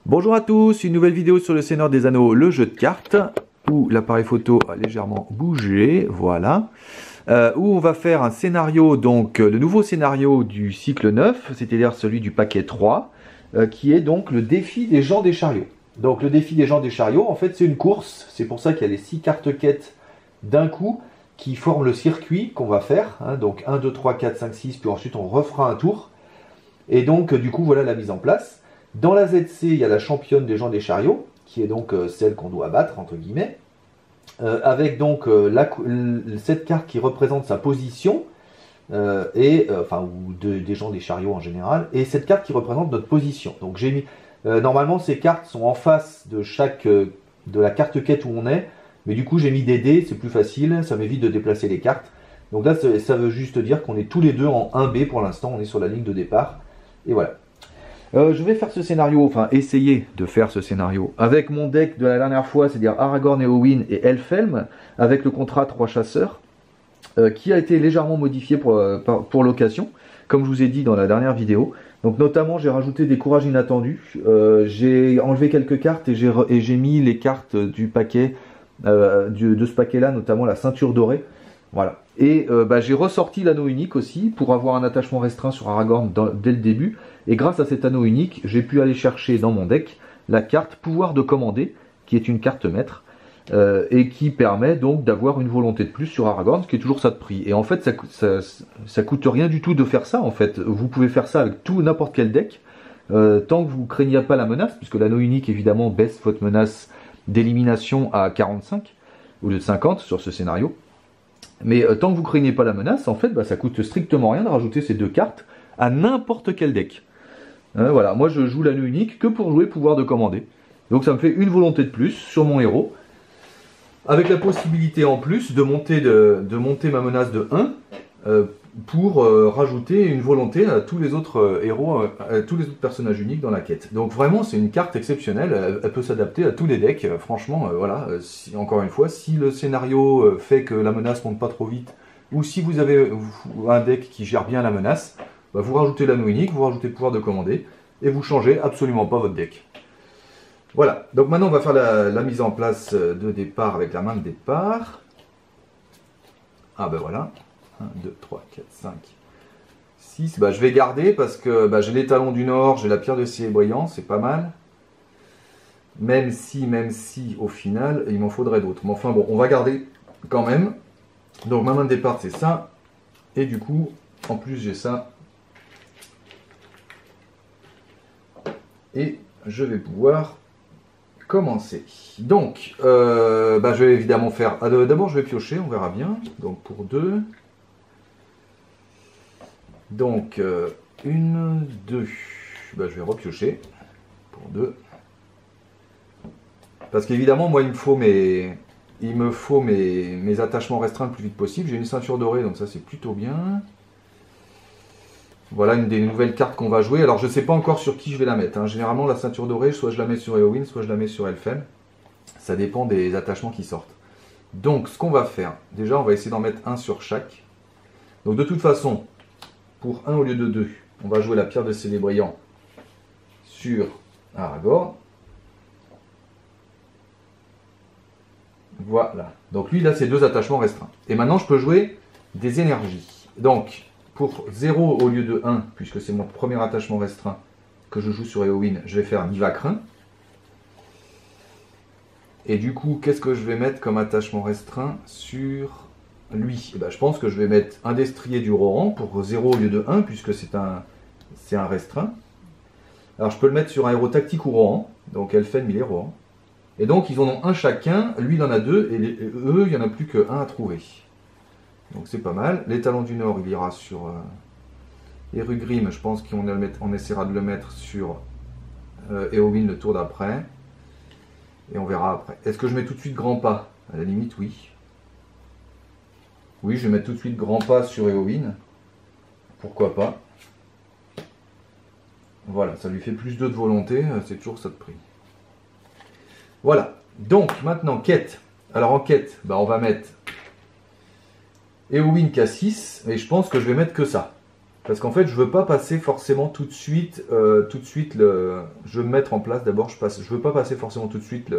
Bonjour à tous, une nouvelle vidéo sur le Seigneur des Anneaux, le jeu de cartes, où l'appareil photo a légèrement bougé, voilà. Où on va faire un scénario, donc le nouveau scénario du cycle 9, c'est-à-dire celui du paquet 3, qui est donc le défi des gens des chariots. Donc le défi des gens des chariots, en fait c'est une course, c'est pour ça qu'il y a les 6 cartes quêtes d'un coup, qui forment le circuit qu'on va faire, hein, donc 1, 2, 3, 4, 5, 6, puis ensuite on refera un tour. Et donc du coup voilà la mise en place. Dans la ZC, il y a la championne des gens des chariots, qui est donc celle qu'on doit battre, entre guillemets, avec donc cette carte qui représente sa position, ou des gens des chariots en général, et cette carte qui représente notre position. Donc j'ai mis, normalement ces cartes sont en face de de la carte quête où on est, mais du coup j'ai mis des dés, c'est plus facile, ça m'évite de déplacer les cartes. Donc là ça veut juste dire qu'on est tous les deux en 1B pour l'instant, on est sur la ligne de départ, et voilà. Je vais faire ce scénario, enfin essayer de faire ce scénario avec mon deck de la dernière fois, c'est-à-dire Aragorn, Éowyn et Elfhelm, avec le contrat 3 chasseurs, qui a été légèrement modifié pour l'occasion, comme je vous ai dit dans la dernière vidéo. Donc notamment j'ai rajouté des courages inattendus, j'ai enlevé quelques cartes et j'ai mis les cartes du paquet, de ce paquet-là, notamment la ceinture dorée. Voilà. Et j'ai ressorti l'anneau unique aussi pour avoir un attachement restreint sur Aragorn dès le début. Et grâce à cet anneau unique, j'ai pu aller chercher dans mon deck la carte pouvoir de commander, qui est une carte maître, et qui permet donc d'avoir une volonté de plus sur Aragorn, ce qui est toujours ça de prix. Et en fait, ça coûte rien du tout de faire ça. En fait, vous pouvez faire ça avec n'importe quel deck, tant que vous craignez pas la menace, puisque l'anneau unique évidemment baisse votre menace d'élimination à 45 au lieu de 50 sur ce scénario. Mais tant que vous craignez pas la menace, en fait, ça coûte strictement rien de rajouter ces deux cartes à n'importe quel deck. Voilà, moi je joue l'anneau unique que pour jouer pouvoir de commander. Donc ça me fait une volonté de plus sur mon héros. Avec la possibilité en plus de monter ma menace de 1 pour rajouter une volonté à tous les autres héros, à tous les autres personnages uniques dans la quête. Donc vraiment c'est une carte exceptionnelle, elle peut s'adapter à tous les decks. Franchement, voilà, encore une fois, si le scénario fait que la menace monte pas trop vite, ou si vous avez un deck qui gère bien la menace, vous rajoutez l'anneau unique, vous rajoutez le pouvoir de commander, et vous changez absolument pas votre deck. Voilà, donc maintenant on va faire la mise en place de départ avec la main de départ. Ah ben voilà, 1, 2, 3, 4, 5, 6, je vais garder parce que j'ai les talons du Nord, j'ai la pierre de Célébrillant, c'est pas mal. Même si au final il m'en faudrait d'autres. Mais enfin bon, on va garder quand même. Donc ma main de départ c'est ça, et du coup, en plus j'ai ça. Et je vais pouvoir commencer. Donc, je vais évidemment faire... D'abord, je vais piocher, on verra bien. Donc, pour 2. Donc, 1, 2. Je vais repiocher. Pour 2. Parce qu'évidemment, moi, il me faut mes attachements restreints le plus vite possible. J'ai une ceinture dorée, donc ça, c'est plutôt bien. Voilà une des nouvelles cartes qu'on va jouer. Alors je ne sais pas encore sur qui je vais la mettre. Généralement la ceinture dorée, soit je la mets sur Éowyn, soit je la mets sur Elfhelm. Ça dépend des attachements qui sortent. Donc ce qu'on va faire, déjà on va essayer d'en mettre un sur chaque. Donc de toute façon, pour 1 au lieu de 2, on va jouer la pierre de Célébrillant sur Aragorn. Voilà. Donc lui il a ses 2 attachements restreints. Et maintenant je peux jouer des énergies. Donc pour 0 au lieu de 1, puisque c'est mon premier attachement restreint que je joue sur Éowyn, je vais faire Nivacrin. Et du coup, qu'est-ce que je vais mettre comme attachement restreint sur lui? Je pense que je vais mettre un destrier du Rohan pour 0 au lieu de 1, puisque c'est un restreint. Alors je peux le mettre sur un héros tactique ou Rohan, donc Elfhelm il est Rohan. Et donc ils en ont un chacun, lui il en a 2, et eux il n'y en a plus qu'un à trouver. Donc c'est pas mal. Les talons du Nord, il ira sur Erugrim. Je pense qu'on essaiera de le mettre sur Éowyn le tour d'après. Et on verra après. Est-ce que je mets tout de suite grand pas? À la limite, oui. Oui, je vais mettre tout de suite grand pas sur Éowyn. Pourquoi pas? Voilà, ça lui fait plus 2 de volonté. C'est toujours ça de prix. Voilà. Donc, maintenant, quête. Alors en quête, on va mettre... Éowyn qui a 6, et je pense que je vais mettre que ça. Parce qu'en fait, je veux pas passer forcément tout de suite le... Je veux me mettre en place, d'abord, je veux pas passer forcément tout de suite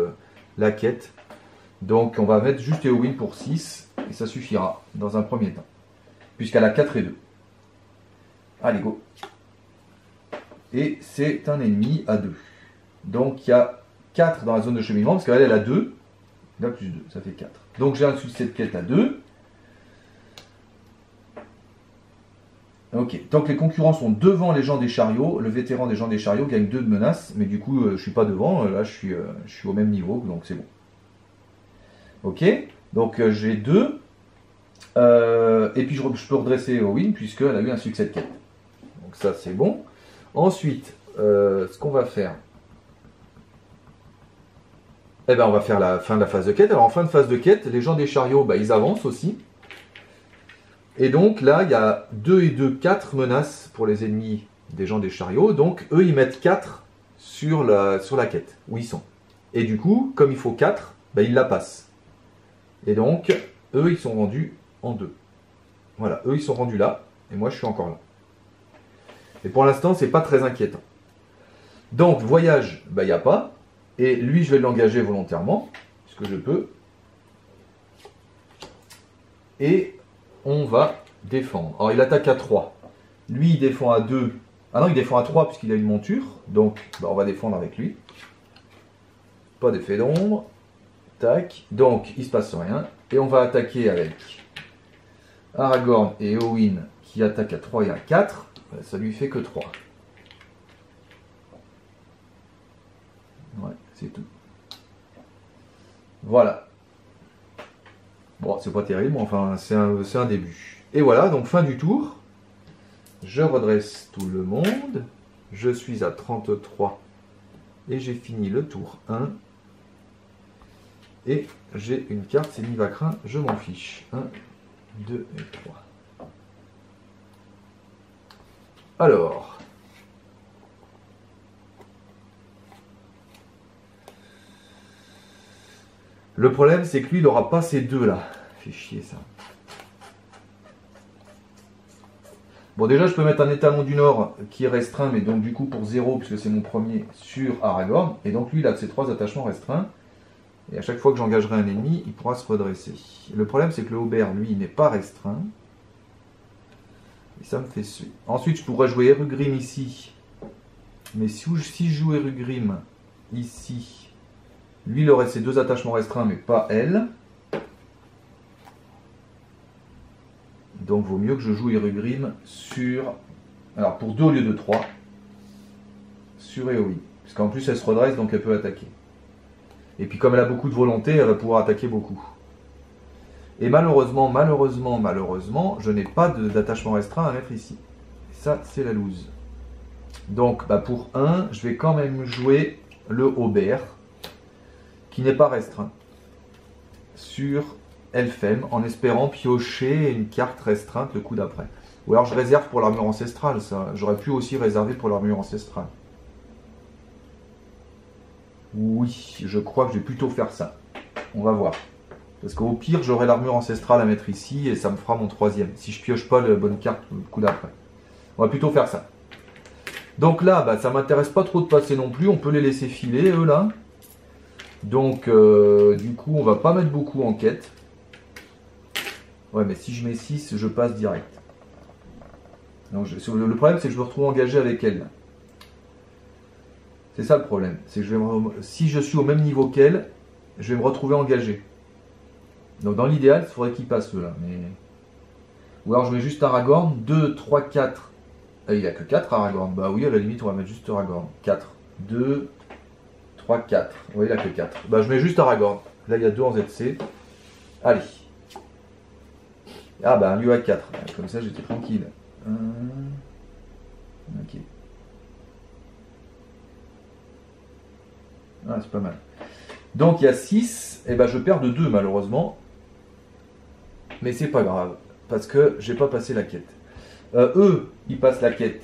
la quête. Donc, on va mettre juste Éowyn pour 6, et ça suffira, dans un premier temps. Puisqu'elle a 4 et 2. Allez, go. Et c'est un ennemi à 2. Donc, il y a 4 dans la zone de cheminement, parce qu'elle a 2. Là, plus 2, ça fait 4. Donc, j'ai un succès de quête à 2. Ok, donc les concurrents sont devant les gens des chariots. Le vétéran des gens des chariots gagne 2 de menaces, mais du coup, je suis pas devant. Là, je suis au même niveau, donc c'est bon. Ok, donc j'ai 2. Et puis, je peux redresser Éowyn, puisqu'elle a eu un succès de quête. Donc ça, c'est bon. Ensuite, ce qu'on va faire... Eh ben, on va faire la fin de la phase de quête. Alors, en fin de phase de quête, les gens des chariots, bah, ils avancent aussi. Et donc là, il y a 2 et 2, 4 menaces pour les ennemis des gens des chariots. Donc eux, ils mettent 4 sur la quête, où ils sont. Et du coup, comme il faut 4, ben, ils la passent. Et donc, eux, ils sont rendus en 2. Voilà, eux, ils sont rendus là, et moi, je suis encore là. Et pour l'instant, c'est pas très inquiétant. Donc, voyage, ben, il n'y a pas. Et lui, je vais l'engager volontairement, puisque je peux. Et... on va défendre. Alors, il attaque à 3. Lui, il défend à 2. Ah non, il défend à 3 puisqu'il a une monture. Donc, bah, on va défendre avec lui. Pas d'effet d'ombre. Tac. Donc, il se passe rien. Et on va attaquer avec Aragorn et Éowyn qui attaquent à 3 et à 4. Ça lui fait que 3. Ouais, c'est tout. Voilà. Bon, c'est pas terrible, mais enfin, c'est un début. Et voilà, donc fin du tour. Je redresse tout le monde. Je suis à 33. Et j'ai fini le tour 1. Et j'ai une carte, c'est Nivacrin, je m'en fiche. 1, 2 et 3. Alors. Le problème, c'est que lui, il n'aura pas ces deux là. Fait chier ça. Bon, déjà, je peux mettre un étalon du Nord qui est restreint, mais donc du coup pour 0, puisque c'est mon premier sur Aragorn. Et donc lui, il a ses 3 attachements restreints. Et à chaque fois que j'engagerai un ennemi, il pourra se redresser. Le problème, c'est que le Aubert, lui, il n'est pas restreint. Et ça me fait suer. Ensuite, je pourrais jouer Erugrim ici. Mais si je joue Erugrim ici... lui, il aurait ses 2 attachements restreints, mais pas elle. Donc, vaut mieux que je joue Erugrim sur... alors, pour 2 au lieu de 3. Sur Éowyn. Parce qu'en plus, elle se redresse, donc elle peut attaquer. Et puis, comme elle a beaucoup de volonté, elle va pouvoir attaquer beaucoup. Et malheureusement, je n'ai pas d'attachement restreint à mettre ici. Et ça, c'est la loose. Donc, bah, pour 1, je vais quand même jouer le Aubert, qui n'est pas restreint, sur Elfhem, en espérant piocher une carte restreinte le coup d'après. Ou alors je réserve pour l'armure ancestrale, ça. J'aurais pu aussi réserver pour l'armure ancestrale. Oui, je crois que je vais plutôt faire ça. On va voir. Parce qu'au pire, j'aurai l'armure ancestrale à mettre ici, et ça me fera mon 3e. Si je pioche pas la bonne carte le coup d'après. On va plutôt faire ça. Donc là, bah, ça m'intéresse pas trop de passer non plus. On peut les laisser filer, eux, là. Donc, du coup, on va pas mettre beaucoup en quête. Ouais, mais si je mets 6, je passe direct. Donc, le problème, c'est que je me retrouve engagé avec elle. C'est ça le problème. C'est que si je suis au même niveau qu'elle, je vais me retrouver engagé. Donc, dans l'idéal, il faudrait qu'il passe là. Mais... ou alors, je mets juste Aragorn. 2, 3, 4. Ah, il n'y a que 4 Aragorn. Bah oui, à la limite, on va mettre juste Aragorn. 4. 2, 3, 4. Oui, il n'y a que 4. Bah, je mets juste Aragorn. Là, il y a 2 en ZC. Allez. Ah, bah, un lieu à 4. Comme ça, j'étais tranquille. Ok. Ah, c'est pas mal. Donc, il y a 6. Et bah, je perds de 2, malheureusement. Mais c'est pas grave. Parce que j'ai pas passé la quête. Eux, ils passent la quête.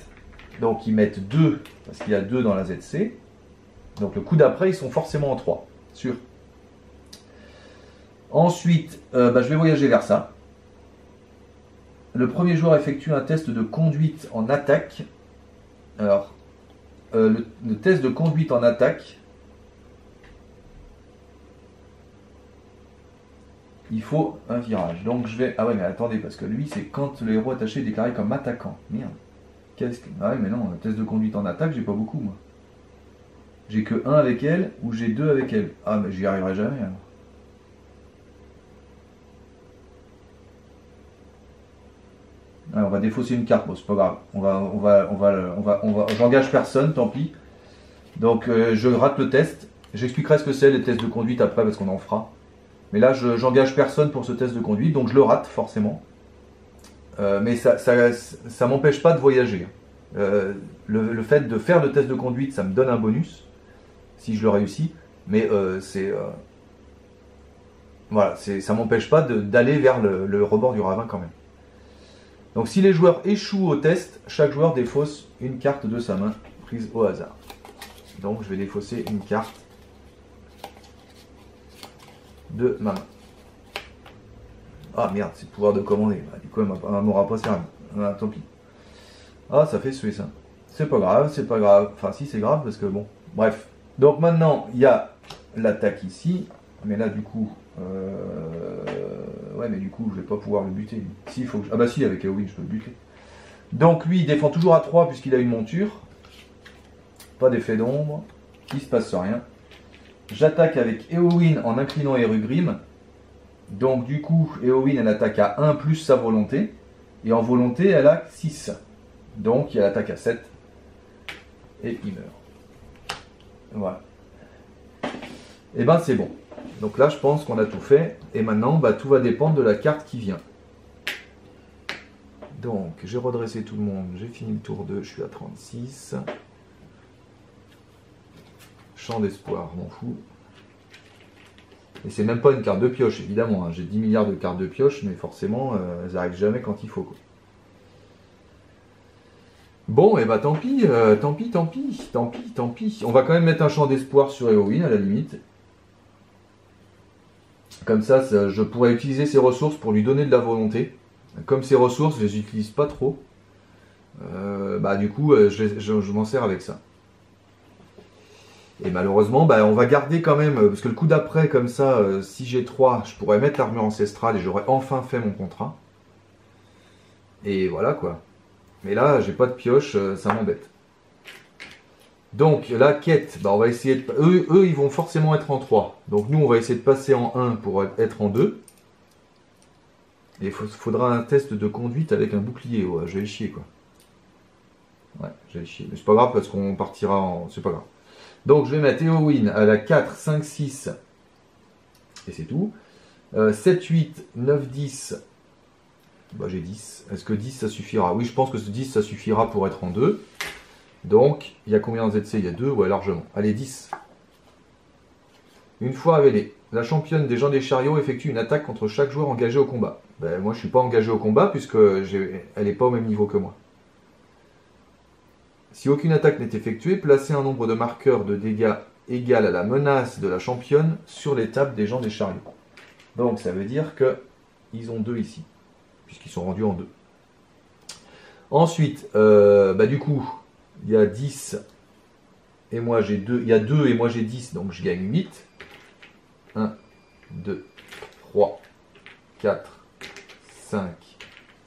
Donc, ils mettent 2. Parce qu'il y a 2 dans la ZC. Donc le coup d'après, ils sont forcément en 3, sûr. Ensuite, bah, je vais voyager vers ça. le premier joueur effectue un test de conduite en attaque. Alors, le test de conduite en attaque, il faut un virage. Donc je vais... Ah ouais, mais attendez, parce que lui, c'est quand le héros attaché est déclaré comme attaquant. Merde. Qu'est-ce que... Ah ouais, mais non, le test de conduite en attaque, j'ai pas beaucoup, moi. J'ai que 1 avec elle, ou j'ai 2 avec elle. Ah, mais j'y arriverai jamais, alors. Ah, on va défausser une carte, bon, c'est pas grave. J'engage personne, tant pis. Donc, je rate le test. J'expliquerai ce que c'est, les tests de conduite après, parce qu'on en fera. Mais là, j'engage personne pour ce test de conduite, donc je le rate forcément. Mais ça m'empêche pas de voyager. Le fait de faire le test de conduite, ça me donne un bonus, si je le réussis. Mais voilà, ça m'empêche pas d'aller vers le rebord du ravin quand même. Donc si les joueurs échouent au test, chaque joueur défausse une carte de sa main, prise au hasard. Donc je vais défausser une carte de ma main. Ah merde, c'est le pouvoir de commander. Bah, du coup, elle m'aura pas servi. Ah, tant pis. Ah, ça fait suer ça. C'est pas grave, c'est pas grave. Enfin, si, c'est grave parce que bon. Bref. Donc maintenant, il y a l'attaque ici. Mais là, du coup. Ouais, mais du coup, je vais pas pouvoir le buter. Si, il faut que... Ah, bah si, avec Eowyn, je peux le buter. Donc lui, il défend toujours à 3 puisqu'il a une monture. Pas d'effet d'ombre. Il se passe rien. J'attaque avec Eowyn en inclinant Erugrim. Donc du coup, Eowyn, elle attaque à 1 plus sa volonté. Et en volonté, elle a 6. Donc elle attaque à 7. Et il meurt. Voilà. Et ben c'est bon. Donc là, je pense qu'on a tout fait. Et maintenant, bah, tout va dépendre de la carte qui vient. Donc, j'ai redressé tout le monde. J'ai fini le tour 2. Je suis à 36. Champ d'espoir, m'en fous. Et c'est même pas une carte de pioche, évidemment. Hein. J'ai 10 milliards de cartes de pioche, mais forcément, elles n'arrivent jamais quand il faut. Quoi. Bon, et bah tant pis, tant pis. On va quand même mettre un champ d'espoir sur Eowyn, à la limite. Comme ça, je pourrais utiliser ses ressources pour lui donner de la volonté. Comme ses ressources, je les utilise pas trop. Bah du coup, je m'en sers avec ça. Et malheureusement, bah, on va garder quand même, parce que le coup d'après, comme ça, si j'ai 3, je pourrais mettre l'armure ancestrale et j'aurais enfin fait mon contrat. Et voilà quoi. Mais là, j'ai pas de pioche, ça m'embête. Donc, la quête, bah, on va essayer de... Eux, ils vont forcément être en 3. Donc nous, on va essayer de passer en 1 pour être en 2. Et il faudra un test de conduite avec un bouclier. Ouais, je vais chier quoi. Ouais, je vais chier. Mais c'est pas grave parce qu'on partira en... C'est pas grave. Donc je vais mettre Eowyn à la 4, 5, 6. Et c'est tout. 7, 8, 9, 10. Bah j'ai 10. Est-ce que 10 ça suffira? Oui, je pense que ce 10 ça suffira pour être en 2. Donc, il y a combien en ZC? Il y a 2, ouais, largement. Allez, 10. Une fois révélée, la championne des gens des chariots effectue une attaque contre chaque joueur engagé au combat. Ben, moi, je ne suis pas engagé au combat puisque elle n'est pas au même niveau que moi. Si aucune attaque n'est effectuée, placez un nombre de marqueurs de dégâts égal à la menace de la championne sur les tables des gens des chariots. Donc, ça veut dire qu'ils ont 2 ici, puisqu'ils sont rendus en 2. Ensuite, bah, du coup... Il y a 10 et moi j'ai 2. Il y a 2 et moi j'ai 10, donc je gagne 8. 1, 2, 3, 4, 5,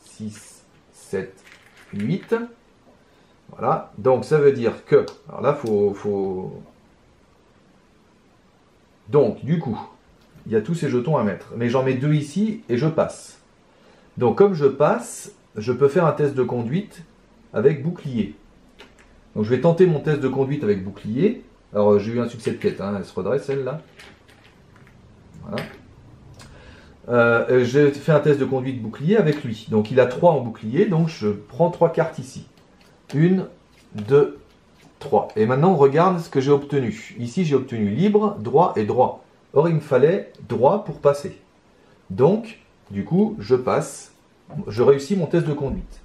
6, 7, 8. Voilà. Donc ça veut dire que... Alors là, faut... Donc, du coup, il y a tous ces jetons à mettre. Mais j'en mets 2 ici et je passe. Donc comme je passe, je peux faire un test de conduite avec bouclier. Donc je vais tenter mon test de conduite avec bouclier. Alors j'ai eu un succès de quête, hein. Elle se redresse celle-là. Voilà. J'ai fait un test de conduite bouclier avec lui. Donc il a 3 en bouclier, donc je prends 3 cartes ici. 1, 2, 3. Et maintenant on regarde ce que j'ai obtenu. Ici j'ai obtenu libre, droit et droit. Or il me fallait droit pour passer. Donc, du coup, je passe. Je réussis mon test de conduite.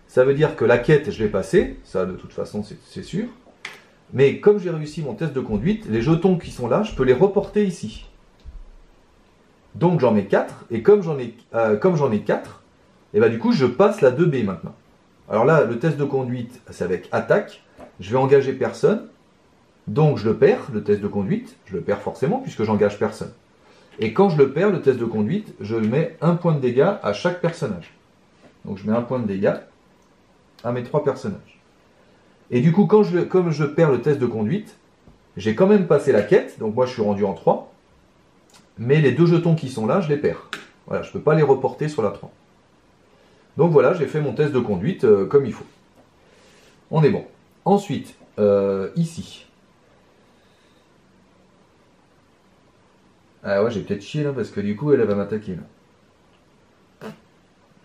Ça veut dire que la quête, je l'ai passée, ça de toute façon c'est sûr. Mais comme j'ai réussi mon test de conduite, les jetons qui sont là, je peux les reporter ici. Donc j'en ai 4, et comme j'en ai 4, Et bah du coup, je passe la 2B maintenant. Alors là, le test de conduite, c'est avec attaque. Je vais engager personne. Donc je le perds, le test de conduite. Je le perds forcément puisque j'engage personne. Et quand je le perds, le test de conduite, je mets un point de dégâts à chaque personnage. Donc je mets un point de dégâts à mes 3 personnages. Et du coup, comme je perds le test de conduite, j'ai quand même passé la quête. Donc moi, je suis rendu en 3. Mais les 2 jetons qui sont là, je les perds. Voilà, je ne peux pas les reporter sur la 3. Donc voilà, j'ai fait mon test de conduite comme il faut. On est bon. Ensuite, ici. Ah ouais, j'ai peut-être chié là, parce que du coup, elle va m'attaquer là.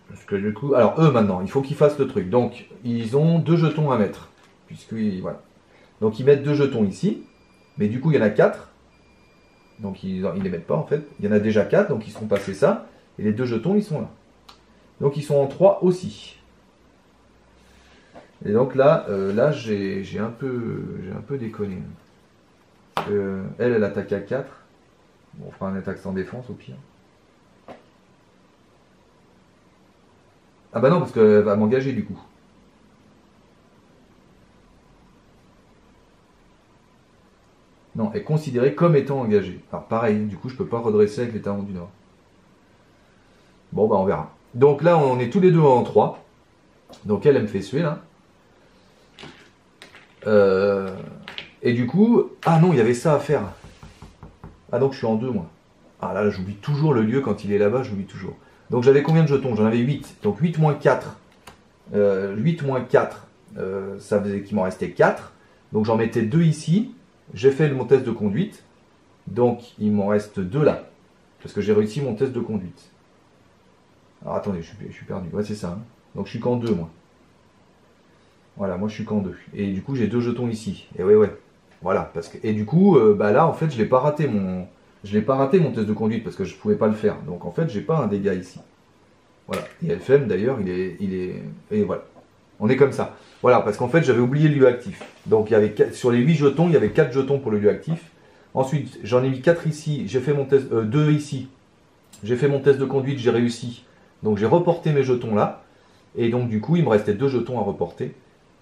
Parce que du coup, alors eux maintenant, il faut qu'ils fassent le truc. Donc, ils ont 2 jetons à mettre. Puisque, voilà. Donc, ils mettent 2 jetons ici. Mais du coup, il y en a 4. Donc, ils ne les mettent pas en fait. Il y en a déjà 4, donc ils seront passés ça. Et les 2 jetons, ils sont là. Donc, ils sont en 3 aussi. Et donc là, j'ai un peu déconné. Parce que elle attaque à 4. Bon, on fera un attaque sans défense au pire. Ah bah non, parce qu'elle va m'engager du coup. Non, elle est considérée comme étant engagée. Alors pareil, du coup je peux pas redresser avec les talons du Nord. Bon bah on verra. Donc là on est tous les deux en 3. Donc elle me fait suer là. Et du coup... Ah non, il y avait ça à faire. Ah donc je suis en 2 moi. Ah là j'oublie toujours le lieu quand il est là-bas, j'oublie toujours. Donc j'avais combien de jetons? J'en avais 8. Donc 8 moins 4. 8 moins 4, ça faisait qu'il m'en restait 4. Donc j'en mettais 2 ici. J'ai fait mon test de conduite. Donc il m'en reste 2 là. Parce que j'ai réussi mon test de conduite. Alors attendez, je suis perdu. Ouais c'est ça. Hein. Donc je suis qu'en 2 moi. Voilà, moi je suis qu'en 2. Et du coup j'ai 2 jetons ici. Et ouais. Voilà. Parce que, et du coup, bah là en fait je l'ai pas raté mon test de conduite parce que je pouvais pas le faire. Donc en fait j'ai pas un dégât ici. Voilà. Et Elfem d'ailleurs, il est. Et voilà. On est comme ça. Voilà, parce qu'en fait j'avais oublié le lieu actif. Donc il y avait sur les 8 jetons, il y avait 4 jetons pour le lieu actif. Ensuite, j'en ai mis 4 ici, j'ai fait mon test. 2 ici. J'ai fait mon test de conduite, j'ai réussi. Donc j'ai reporté mes jetons là. Et donc du coup, il me restait 2 jetons à reporter.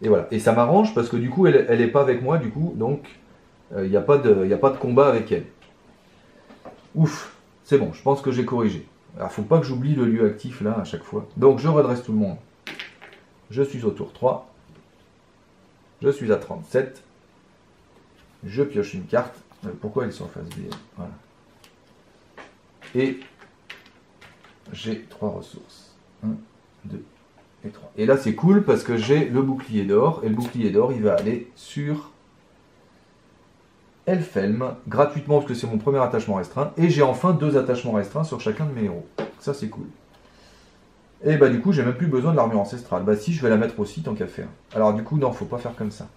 Et voilà. Et ça m'arrange parce que du coup, elle n'est pas avec moi, du coup, donc il n'y a pas de combat avec elle. Ouf, c'est bon, je pense que j'ai corrigé. Alors, faut pas que j'oublie le lieu actif là à chaque fois. Donc je redresse tout le monde. Je suis au tour 3. Je suis à 37. Je pioche une carte. Pourquoi ils sont en face B? Voilà. Et j'ai 3 ressources. 1, 2 et 3. Et là c'est cool parce que j'ai le bouclier d'or. Et le bouclier d'or il va aller sur Elfhelm gratuitement parce que c'est mon premier attachement restreint. Et j'ai enfin 2 attachements restreints sur chacun de mes héros. Ça c'est cool. Et bah du coup j'ai même plus besoin de l'armure ancestrale. Bah si, je vais la mettre aussi tant qu'à faire. Alors du coup non, faut pas faire comme ça.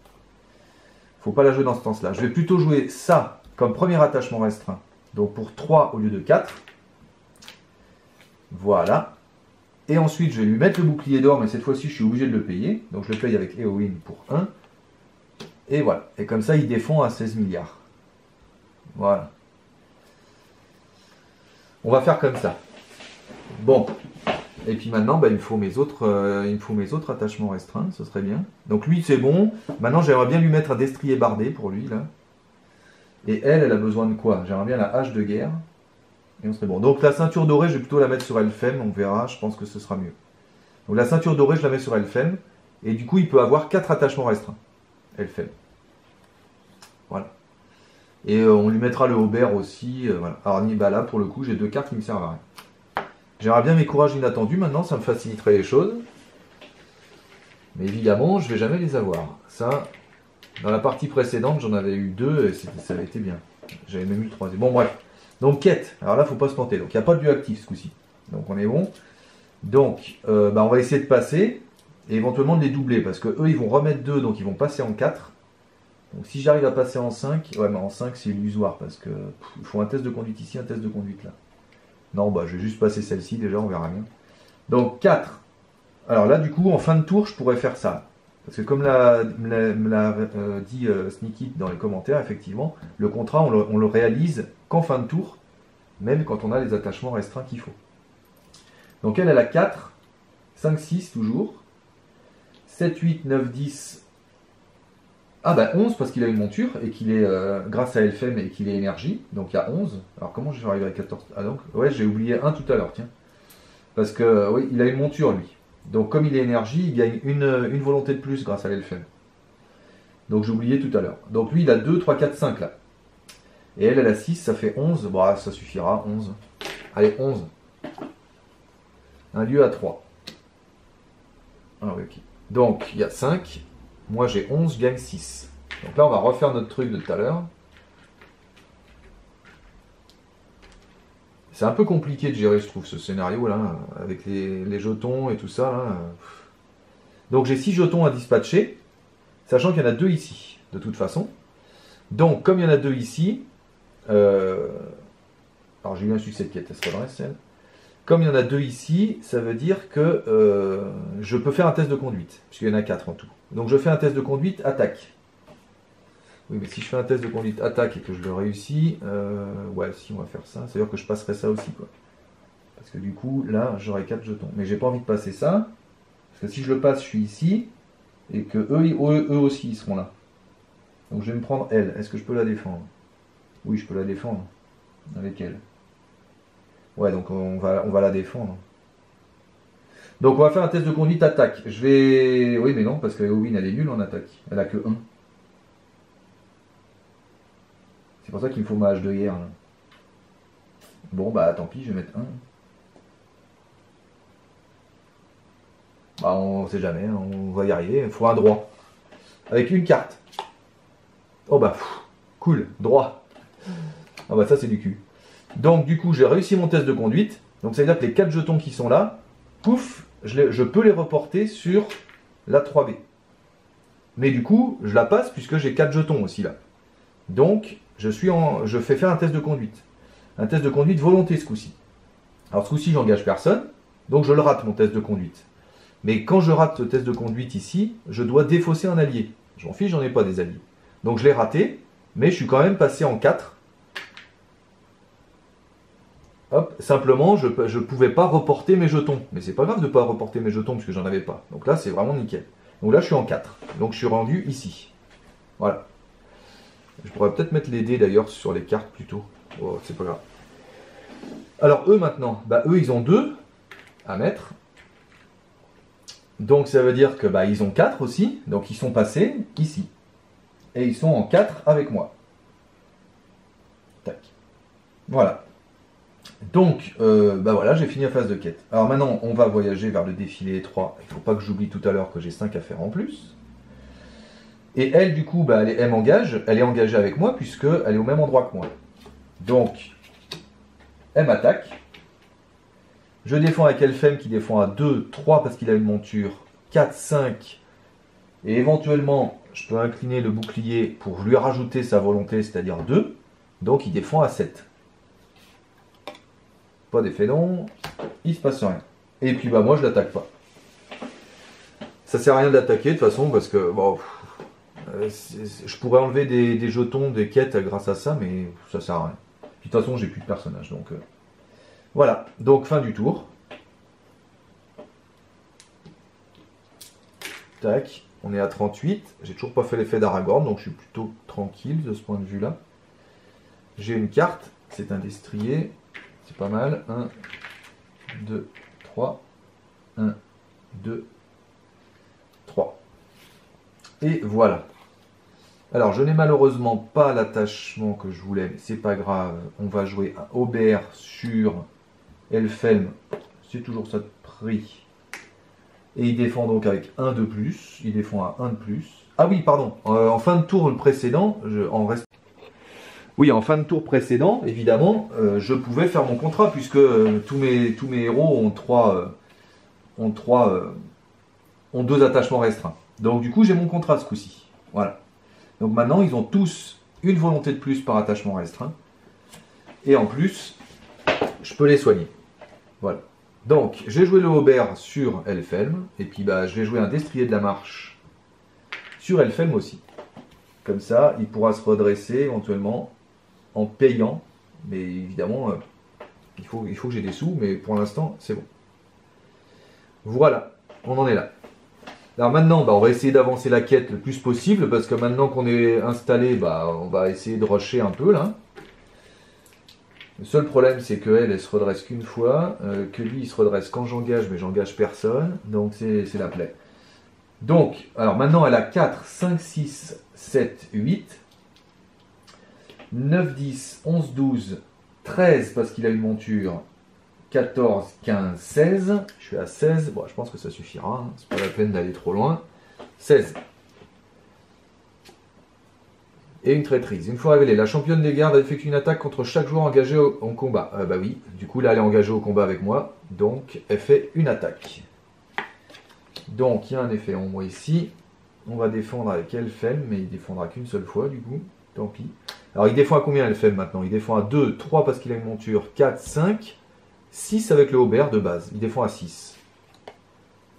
Faut pas la jouer dans ce sens-là. Je vais plutôt jouer ça comme premier attachement restreint. Donc pour 3 au lieu de 4. Voilà. Et ensuite je vais lui mettre le bouclier d'or, mais cette fois-ci je suis obligé de le payer. Donc je le paye avec Éowyn pour 1. Et voilà. Et comme ça il défend à 16 milliards. Voilà. On va faire comme ça. Bon. Et puis maintenant, bah, il me faut mes autres attachements restreints, ce serait bien. Donc lui, c'est bon. Maintenant, j'aimerais bien lui mettre un destrier bardé pour lui, là. Et elle a besoin de quoi? J'aimerais bien la hache de guerre. Et on serait bon. Donc la ceinture dorée, je vais plutôt la mettre sur Elfhelm, on verra, je pense que ce sera mieux. Donc la ceinture dorée, je la mets sur Elfhelm. Et du coup, il peut avoir 4 attachements restreints. Elfhelm. Voilà. Et on lui mettra le Aubert aussi. Voilà. Alors là, pour le coup, j'ai 2 cartes qui me servent à rien. J'aimerais bien mes courages inattendus maintenant, ça me faciliterait les choses. Mais évidemment, je ne vais jamais les avoir. Ça, dans la partie précédente, j'en avais eu 2 et ça avait été bien. J'avais même eu le 3e. Bon, bref. Donc, quête. Alors là, il ne faut pas se planter. Donc, il n'y a pas de lieu actif ce coup-ci. Donc, on est bon. Donc, on va essayer de passer et éventuellement de les doubler parce que eux, ils vont remettre 2, donc ils vont passer en 4. Donc, si j'arrive à passer en 5, ouais, mais en 5, c'est illusoire parce que il faut un test de conduite ici, un test de conduite là. Non, bah je vais juste passer celle-ci, déjà, on verra bien. Donc 4. Alors là, du coup, en fin de tour, je pourrais faire ça. Parce que comme me l'a dit Sneaky dans les commentaires, effectivement, le contrat, on le réalise qu'en fin de tour, même quand on a les attachements restreints qu'il faut. Donc elle a 4. 5, 6 toujours. 7, 8, 9, 10. Ah bah 11 parce qu'il a une monture et qu'il est grâce à Elfem et qu'il est énergie. Donc il y a 11. Alors comment je vais arriver à 14? Ah donc, ouais, j'ai oublié un tout à l'heure, tiens. Parce que oui, il a une monture lui. Donc comme il est énergie, il gagne une volonté de plus grâce à l'Elfem. Donc j'ai oublié tout à l'heure. Donc lui il a 2, 3, 4, 5 là. Et elle a 6, ça fait 11. Bon, ça suffira, 11. Allez, 11. Un lieu à 3. Ah oui, ok. Donc il y a 5. Moi j'ai 11, je gagne 6. Donc là on va refaire notre truc de tout à l'heure. C'est un peu compliqué de gérer, je trouve, ce scénario là, avec les jetons et tout ça. Là. Donc j'ai 6 jetons à dispatcher, sachant qu'il y en a 2 ici, de toute façon. Donc comme il y en a 2 ici, alors j'ai eu un succès de quête, elle se redresse celle. Comme il y en a 2 ici, ça veut dire que je peux faire un test de conduite, puisqu'il y en a 4 en tout. Donc je fais un test de conduite, attaque. Oui, mais si je fais un test de conduite attaque et que je le réussis, ouais, si on va faire ça, c'est-à-dire que je passerai ça aussi, quoi. Parce que du coup, là, j'aurai 4 jetons. Mais j'ai pas envie de passer ça, parce que si je le passe, je suis ici, et que eux aussi, ils seront là. Donc je vais me prendre elle. Est-ce que je peux la défendre? Oui, je peux la défendre. Avec elle. Ouais, donc on va la défendre. Donc on va faire un test de conduite attaque. Je vais... Oui, mais non, parce que Eowyn, elle est nulle en attaque. Elle a que 1. C'est pour ça qu'il me faut ma hache de guerre. Là. Bon, bah tant pis, je vais mettre 1. Bah on sait jamais, hein, on va y arriver. Il faut un droit. Avec une carte. Oh bah, cool, droit. Ah bah ça c'est du cul. Donc du coup, j'ai réussi mon test de conduite. Donc ça veut dire que les 4 jetons qui sont là, pouf, je peux les reporter sur la 3B. Mais du coup, je la passe puisque j'ai 4 jetons aussi là. Donc, je fais faire un test de conduite. Un test de conduite volonté ce coup-ci. Alors ce coup-ci, j'engage personne, donc je le rate mon test de conduite. Mais quand je rate ce test de conduite ici, je dois défausser un allié. Je m'en fiche, j'en ai pas des alliés. Donc je l'ai raté, mais je suis quand même passé en 4. Hop, simplement, je ne pouvais pas reporter mes jetons. Mais c'est pas grave de ne pas reporter mes jetons, puisque j'en avais pas. Donc là, c'est vraiment nickel. Donc là, je suis en 4. Donc je suis rendu ici. Voilà. Je pourrais peut-être mettre les dés d'ailleurs sur les cartes plutôt. Oh, c'est pas grave. Alors eux maintenant, bah, eux ils ont 2 à mettre. Donc ça veut dire que bah, ils ont 4 aussi. Donc ils sont passés ici. Et ils sont en 4 avec moi. Tac. Voilà. Donc, bah voilà, j'ai fini la phase de quête. Alors maintenant, on va voyager vers le défilé étroit. Il ne faut pas que j'oublie tout à l'heure que j'ai 5 à faire en plus. Et elle, du coup, bah, elle m'engage. Elle est engagée avec moi puisqu'elle est au même endroit que moi. Donc, elle m'attaque. Je défends avec Elfem qui défend à 2, 3 parce qu'il a une monture, 4, 5. Et éventuellement, je peux incliner le bouclier pour lui rajouter sa volonté, c'est-à-dire 2. Donc, il défend à 7. Pas d'effet non, il se passe rien. Et puis bah moi je l'attaque pas. Ça sert à rien d'attaquer de toute façon parce que bon, je pourrais enlever des jetons, des quêtes grâce à ça, mais ça sert à rien. Puis de toute façon j'ai plus de personnage donc voilà. Donc fin du tour. Tac, on est à 38. J'ai toujours pas fait l'effet d'Aragorn donc je suis plutôt tranquille de ce point de vue là. J'ai une carte, c'est un destrier. C'est pas mal. 1, 2, 3. 1, 2, 3. Et voilà. Alors, je n'ai malheureusement pas l'attachement que je voulais, mais c'est pas grave. On va jouer un Aubert sur Elfhelm. C'est toujours ça de prix. Et il défend donc avec 1 de plus. Il défend à 1 de plus. Ah oui, pardon. En fin de tour précédent, Oui, en fin de tour précédent, évidemment, je pouvais faire mon contrat puisque tous mes héros ont 2 attachements restreints. Donc du coup, j'ai mon contrat ce coup-ci. Voilà. Donc maintenant, ils ont tous une volonté de plus par attachement restreint. Et en plus, je peux les soigner. Voilà. Donc, j'ai joué le Aubert sur Elfhelm. Et puis, bah, je vais jouer un Destrier de la Marche sur Elfhelm aussi. Comme ça, il pourra se redresser éventuellement en payant, mais évidemment, il faut que j'ai des sous, mais pour l'instant, c'est bon. Voilà. on en est là. Alors maintenant, bah, on va essayer d'avancer la quête le plus possible, parce que maintenant qu'on est installé, bah, on va essayer de rusher un peu là. Le seul problème, c'est qu'elle se redresse qu'une fois, que lui, il se redresse quand j'engage, mais j'engage personne, donc c'est la plaie. Donc, alors maintenant, elle a 4, 5, 6, 7, 8, 9, 10, 11, 12, 13, parce qu'il a une monture, 14, 15, 16, je suis à 16, bon, je pense que ça suffira, hein. C'est pas la peine d'aller trop loin, 16. Et une traîtrise. Une fois révélée, la championne des gardes effectue une attaque contre chaque joueur engagé en combat. Bah oui, du coup là elle est engagée au combat avec moi, donc elle fait une attaque. Donc il y a un effet ombre ici, on va défendre avec Elfhelm, mais il défendra qu'une seule fois du coup, tant pis. Alors il défend à combien Elfhelm maintenant? Il défend à 2, 3 parce qu'il a une monture, 4, 5, 6 avec le Aubert de base, il défend à 6.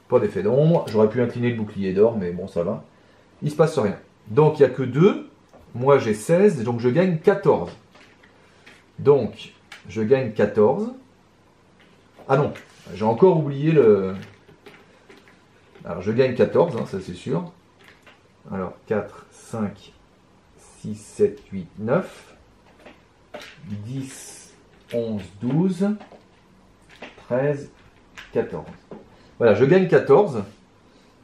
Pas d'effet d'ombre, j'aurais pu incliner le bouclier d'or, mais bon ça va. Il se passe rien. Donc il n'y a que 2. Moi j'ai 16, donc je gagne 14. Donc, je gagne 14. Ah non, j'ai encore oublié le... Alors je gagne 14, hein, ça c'est sûr. Alors 4, 5, 6, 7, 8, 9, 10, 11, 12, 13, 14. Voilà, je gagne 14.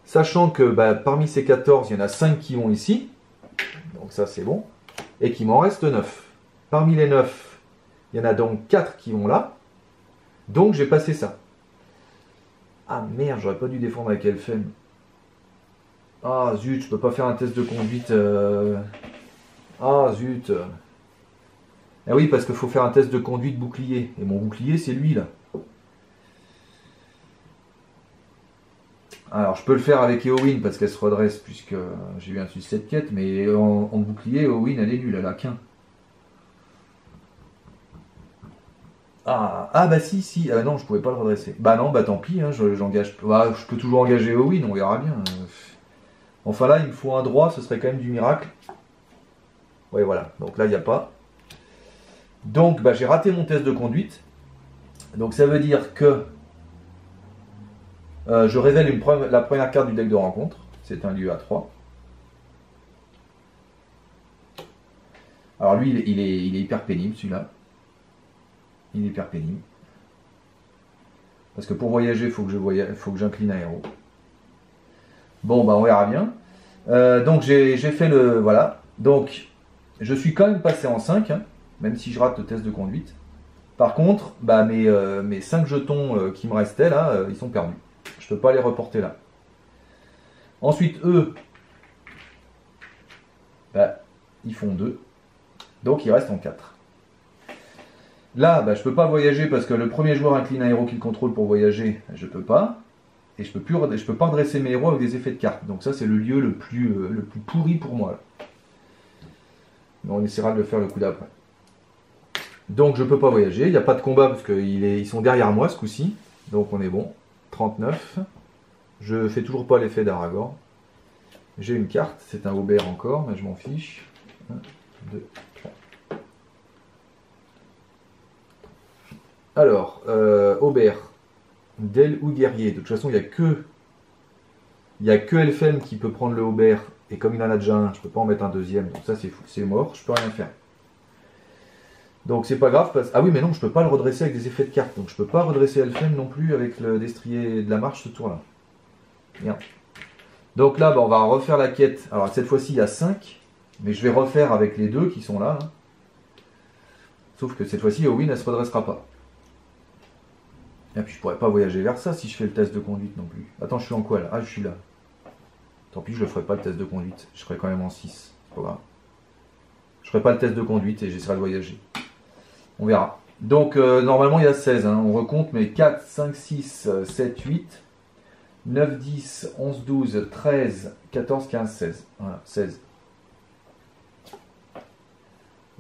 Sachant que bah, parmi ces 14, il y en a 5 qui vont ici. Donc ça c'est bon. Et qu'il m'en reste 9. Parmi les 9, il y en a donc 4 qui vont là. Donc j'ai passé ça. Ah merde, j'aurais pas dû défendre avec Elfhelm. Ah zut, je peux pas faire un test de conduite. Ah zut. Ah oui, parce qu'il faut faire un test de conduite bouclier. Et mon bouclier, c'est lui là. Alors je peux le faire avec Éowyn parce qu'elle se redresse puisque j'ai eu un succès de quête, mais en bouclier, Éowyn elle est nulle, elle a qu'un. Ah bah si, non, je pouvais pas le redresser. Bah non, bah tant pis, hein, j'engage. Bah, je peux toujours engager Éowyn, on verra bien. Enfin là, il me faut un droit, ce serait quand même du miracle. Ouais voilà, donc là il n'y a pas. Donc bah, j'ai raté mon test de conduite. Donc ça veut dire que je révèle la première carte du deck de rencontre. C'est un lieu à 3. Alors lui, il est hyper pénible celui-là. Il est hyper pénible. Parce que pour voyager, il faut que j'incline un héros. Bon, bah on verra bien. Donc j'ai fait le... Voilà. Donc je suis quand même passé en 5, hein, même si je rate le test de conduite. Par contre, bah, mes 5 jetons qui me restaient là, ils sont perdus. Je ne peux pas les reporter là. Ensuite, eux, bah, ils font 2. Donc il reste en 4. Là, bah, je ne peux pas voyager parce que le premier joueur incline un héros qu'il contrôle pour voyager. Je ne peux pas. Et je ne peux pas redresser mes héros avec des effets de cartes. Donc ça, c'est le lieu le plus pourri pour moi. Là. Mais on essaiera de le faire le coup d'après. Donc je ne peux pas voyager. Il n'y a pas de combat parce qu'ils sont derrière moi ce coup-ci. Donc on est bon. 39. Je fais toujours pas l'effet d'Aragorn. J'ai une carte. C'est un Aubert encore, mais je m'en fiche. 1, 2, 3. Alors, Aubert. Del ou guerrier. De toute façon, il n'y a que Elfhelm qui peut prendre le Aubert. Et comme il en a déjà un, je ne peux pas en mettre un deuxième. Donc ça, c'est mort. Je peux rien faire. Donc c'est pas grave. Ah oui, mais non, je peux pas le redresser avec des effets de cartes. Donc je peux pas redresser Elfhelm non plus avec le destrier de la marche ce tour-là. Bien. Donc là, bah, on va refaire la quête. Alors cette fois-ci, il y a 5. Mais je vais refaire avec les 2 qui sont là. Hein. Sauf que cette fois-ci, Éowyn, elle se redressera pas. Et puis je pourrais pas voyager vers ça si je fais le test de conduite non plus. Attends, je suis en quoi là? Ah, je suis là. Tant pis, je ne ferai pas le test de conduite. Je serai quand même en 6. C'est pas grave. Je ferai pas le test de conduite et j'essaierai de voyager. On verra. Donc normalement il y a 16. Hein. On recompte, mais 4, 5, 6, 7, 8, 9, 10, 11, 12, 13, 14, 15, 16. Voilà, 16.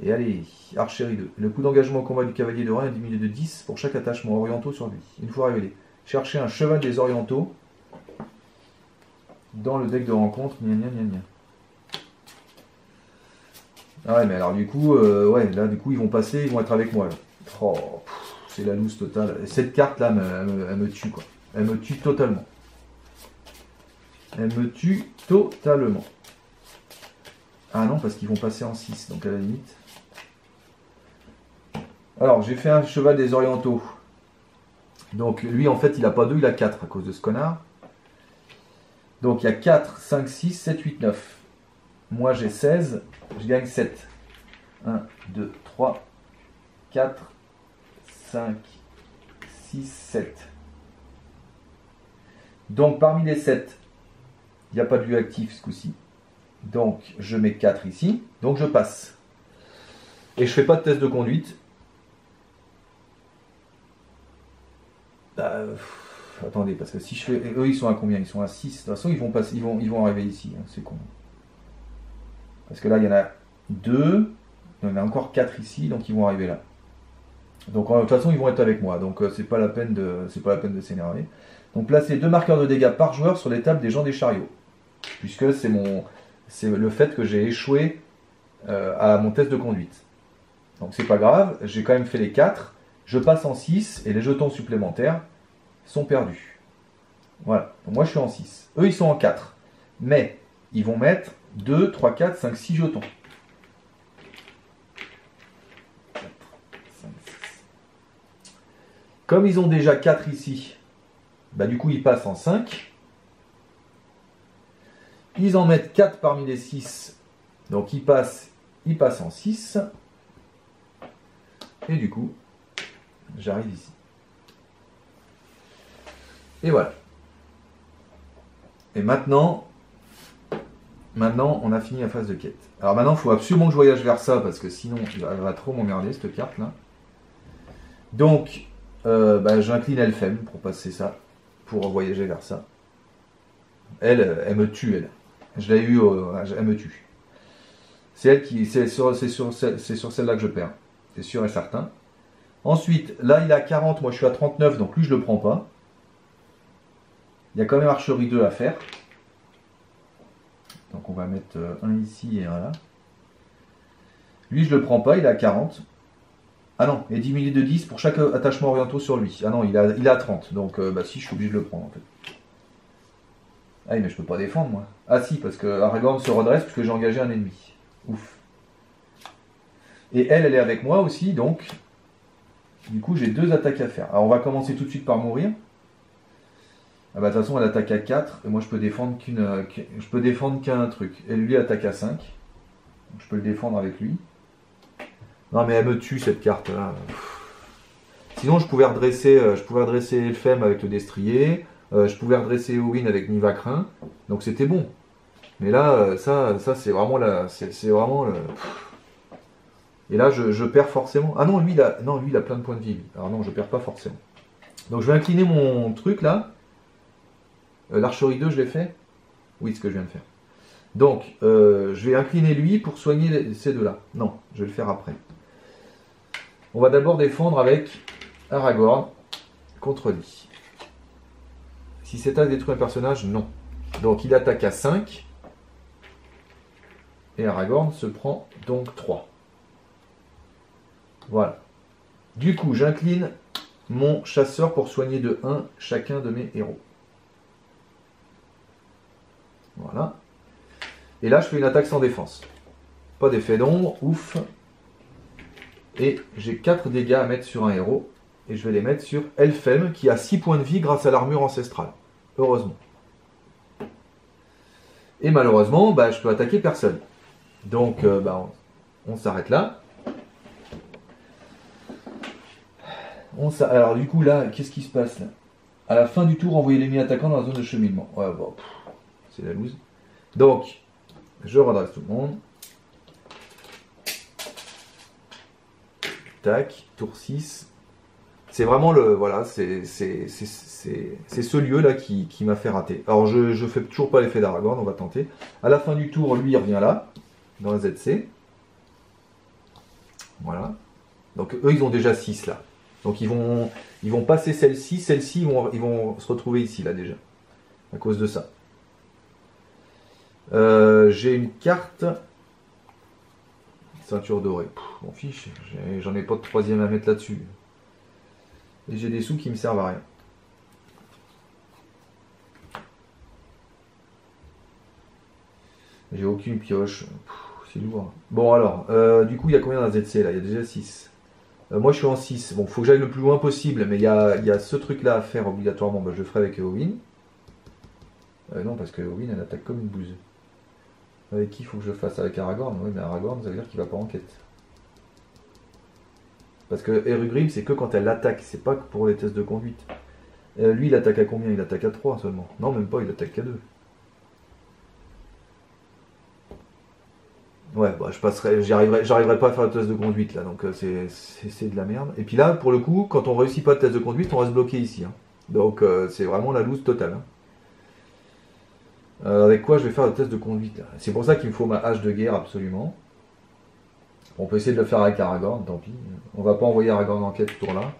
Et allez, archerie 2. Le coût d'engagement au combat du cavalier de Reims est diminué de 10 pour chaque attachement orientaux sur lui. Une fois révélé. Cherchez un cheval des orientaux dans le deck de rencontre. Gna gna gna gna. Ah ouais, mais alors du coup, ouais, là du coup ils vont passer, ils vont être avec moi. Là. Oh, c'est la loose totale. Cette carte là, elle me tue quoi. Elle me tue totalement. Elle me tue totalement. Ah non, parce qu'ils vont passer en 6, donc à la limite. Alors, j'ai fait un cheval des orientaux. Donc, lui, en fait, il n'a pas 2, il a 4 à cause de ce connard. Donc, il y a 4, 5, 6, 7, 8, 9. Moi, j'ai 16, je gagne 7. 1, 2, 3, 4, 5, 6, 7. Donc, parmi les 7, il n'y a pas de lieu actif ce coup-ci. Donc, je mets 4 ici. Donc, je passe. Et je ne fais pas de test de conduite. Attendez, parce que si je fais... Eux, ils sont à combien? Ils sont à 6. De toute façon, ils vont, passer, ils vont arriver ici. Hein, c'est con. Parce que là, il y en a 2. Il y en a encore 4 ici. Donc, ils vont arriver là. Donc, de toute façon, ils vont être avec moi. Donc, c'est pas la peine de s'énerver. Donc, placez 2 marqueurs de dégâts par joueur sur les tables des gens des chariots. Puisque c'est le fait que j'ai échoué à mon test de conduite. Donc, c'est pas grave. J'ai quand même fait les 4. Je passe en 6 et les jetons supplémentaires sont perdus. Voilà. Donc moi, je suis en 6. Eux, ils sont en 4. Mais ils vont mettre 2, 3, 4, 5, 6 jetons. 4, 5, 6. Comme ils ont déjà 4 ici, bah, du coup, ils passent en 5. Ils en mettent 4 parmi les 6. Donc, ils passent en 6. Et du coup, j'arrive ici. Et voilà. Et maintenant, on a fini la phase de quête. Alors maintenant, il faut absolument que je voyage vers ça, parce que sinon, elle va trop m'emmerder, cette carte-là. Donc, j'incline Elfem pour passer ça, pour voyager vers ça. Elle me tue, elle. Je l'ai eu, elle me tue. C'est elle qui, c'est sur celle-là que je perds. C'est sûr et certain. Ensuite, là, il est à 40, moi je suis à 39, donc lui, je le prends pas. Il y a quand même archerie 2 à faire. Donc on va mettre un ici et un là. Lui, je le prends pas, il est à 40. Ah non, et diminué de 10 pour chaque attachement orientaux sur lui. Ah non, il est à 30. Donc si, je suis obligé de le prendre en fait. Ah oui, mais je peux pas défendre moi. Ah si, parce que Aragorn se redresse puisque j'ai engagé un ennemi. Ouf. Et elle est avec moi aussi, donc du coup j'ai 2 attaques à faire. Alors on va commencer tout de suite par mourir. Ah bah de toute façon elle attaque à 4 et moi je peux défendre qu'un truc. Et lui attaque à 5. Donc, je peux le défendre avec lui. Non mais elle me tue cette carte là. Sinon je pouvais redresser Elfem avec le destrier. Je pouvais redresser Eowyn avec Nivacrin. Donc c'était bon. Mais là ça c'est vraiment c'est vraiment le... Et là je perds forcément. Ah non lui il a plein de points de vie. Alors non je perds pas forcément. Donc je vais incliner mon truc là. L'archerie 2, je l'ai fait? Oui, ce que je viens de faire. Donc, je vais incliner lui pour soigner ces deux-là. Non, je vais le faire après. On va d'abord défendre avec Aragorn contre lui. Si c'est à détruire un personnage, non. Donc, il attaque à 5. Et Aragorn se prend donc 3. Voilà. Du coup, j'incline mon chasseur pour soigner de 1 chacun de mes héros. Voilà. Et là, je fais une attaque sans défense. Pas d'effet d'ombre, ouf. Et j'ai 4 dégâts à mettre sur un héros. Et je vais les mettre sur Elfem, qui a 6 points de vie grâce à l'armure ancestrale. Heureusement. Et malheureusement, je peux attaquer personne. Donc, on s'arrête là. Alors, du coup, là, qu'est-ce qui se passe là? À la fin du tour, envoyer l'ennemi attaquant dans la zone de cheminement. Ouais, bon, c'est la loose. Donc, je redresse tout le monde. Tac, tour 6. C'est vraiment le... Voilà, c'est ce lieu-là qui m'a fait rater. Alors, je fais toujours pas l'effet d'Aragorn, on va tenter. À la fin du tour, lui, il revient là, dans la ZC. Voilà. Donc, eux, ils ont déjà 6 là. Donc, ils vont passer celle-ci. Celle-ci, ils vont se retrouver ici, là, déjà. À cause de ça. J'ai une carte... Ceinture dorée. M'en fiche. J'en ai pas de 3e à mettre là-dessus. Et j'ai des sous qui me servent à rien. J'ai aucune pioche. C'est lourd. Bon alors, du coup il y a combien dans ZC là? Il y a déjà 6. Moi je suis en 6. Bon, faut que j'aille le plus loin possible, mais il y a ce truc là à faire obligatoirement. Bah, je le ferai avec Eowyn. Non, parce que Eowyn elle attaque comme une bouse. Avec qui il faut que je fasse? Avec Aragorn? Oui, mais Aragorn ça veut dire qu'il va pas en quête. Parce que Erugrim c'est que quand elle attaque, c'est pas que pour les tests de conduite. Lui il attaque à combien? Il attaque à 3 seulement. Non, même pas, il attaque qu'à 2. Ouais, bah, j'arriverai pas à faire le test de conduite là, donc c'est de la merde. Et puis là, pour le coup, quand on réussit pas le test de conduite, on reste bloqué ici. Hein. Donc c'est vraiment la loose totale. Hein. Avec quoi je vais faire le test de conduite là? C'est pour ça qu'il me faut ma hache de guerre absolument. On peut essayer de le faire avec Aragorn, tant pis. On va pas envoyer Aragorn en quête ce tour-là.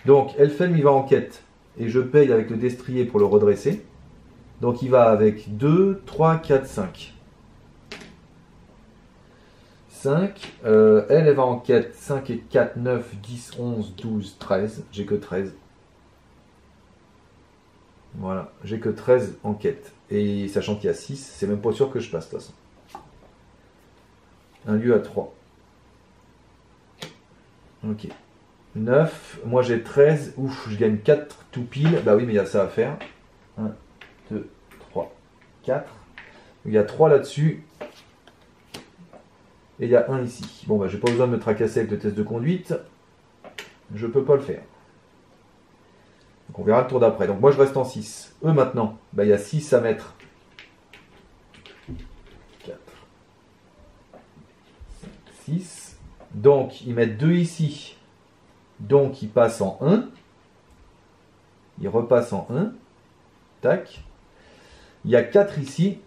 Donc Elfhelm il va en quête. Et je paye avec le destrier pour le redresser. Donc il va avec 2, 3, 4, 5. 5. Elle va en quête. 5 et 4, 9, 10, 11, 12, 13. J'ai que 13. Voilà, j'ai que 13 en quête. Et sachant qu'il y a 6, c'est même pas sûr que je passe de toute façon. Un lieu à 3. Ok. 9. Moi j'ai 13. Ouf, je gagne 4 tout pile. Bah oui, mais il y a ça à faire. 1, 2, 3, 4. Il y a 3 là-dessus. Et il y a 1 ici. Bon, bah j'ai pas besoin de me tracasser avec le test de conduite. Je peux pas le faire. Donc on verra le tour d'après. Donc moi je reste en 6. Eux maintenant, bah il y a 6 à mettre. 4, 5, 6. Donc ils mettent 2 ici. Donc ils passent en 1. Ils repassent en 1. Tac. Il y a 4 ici.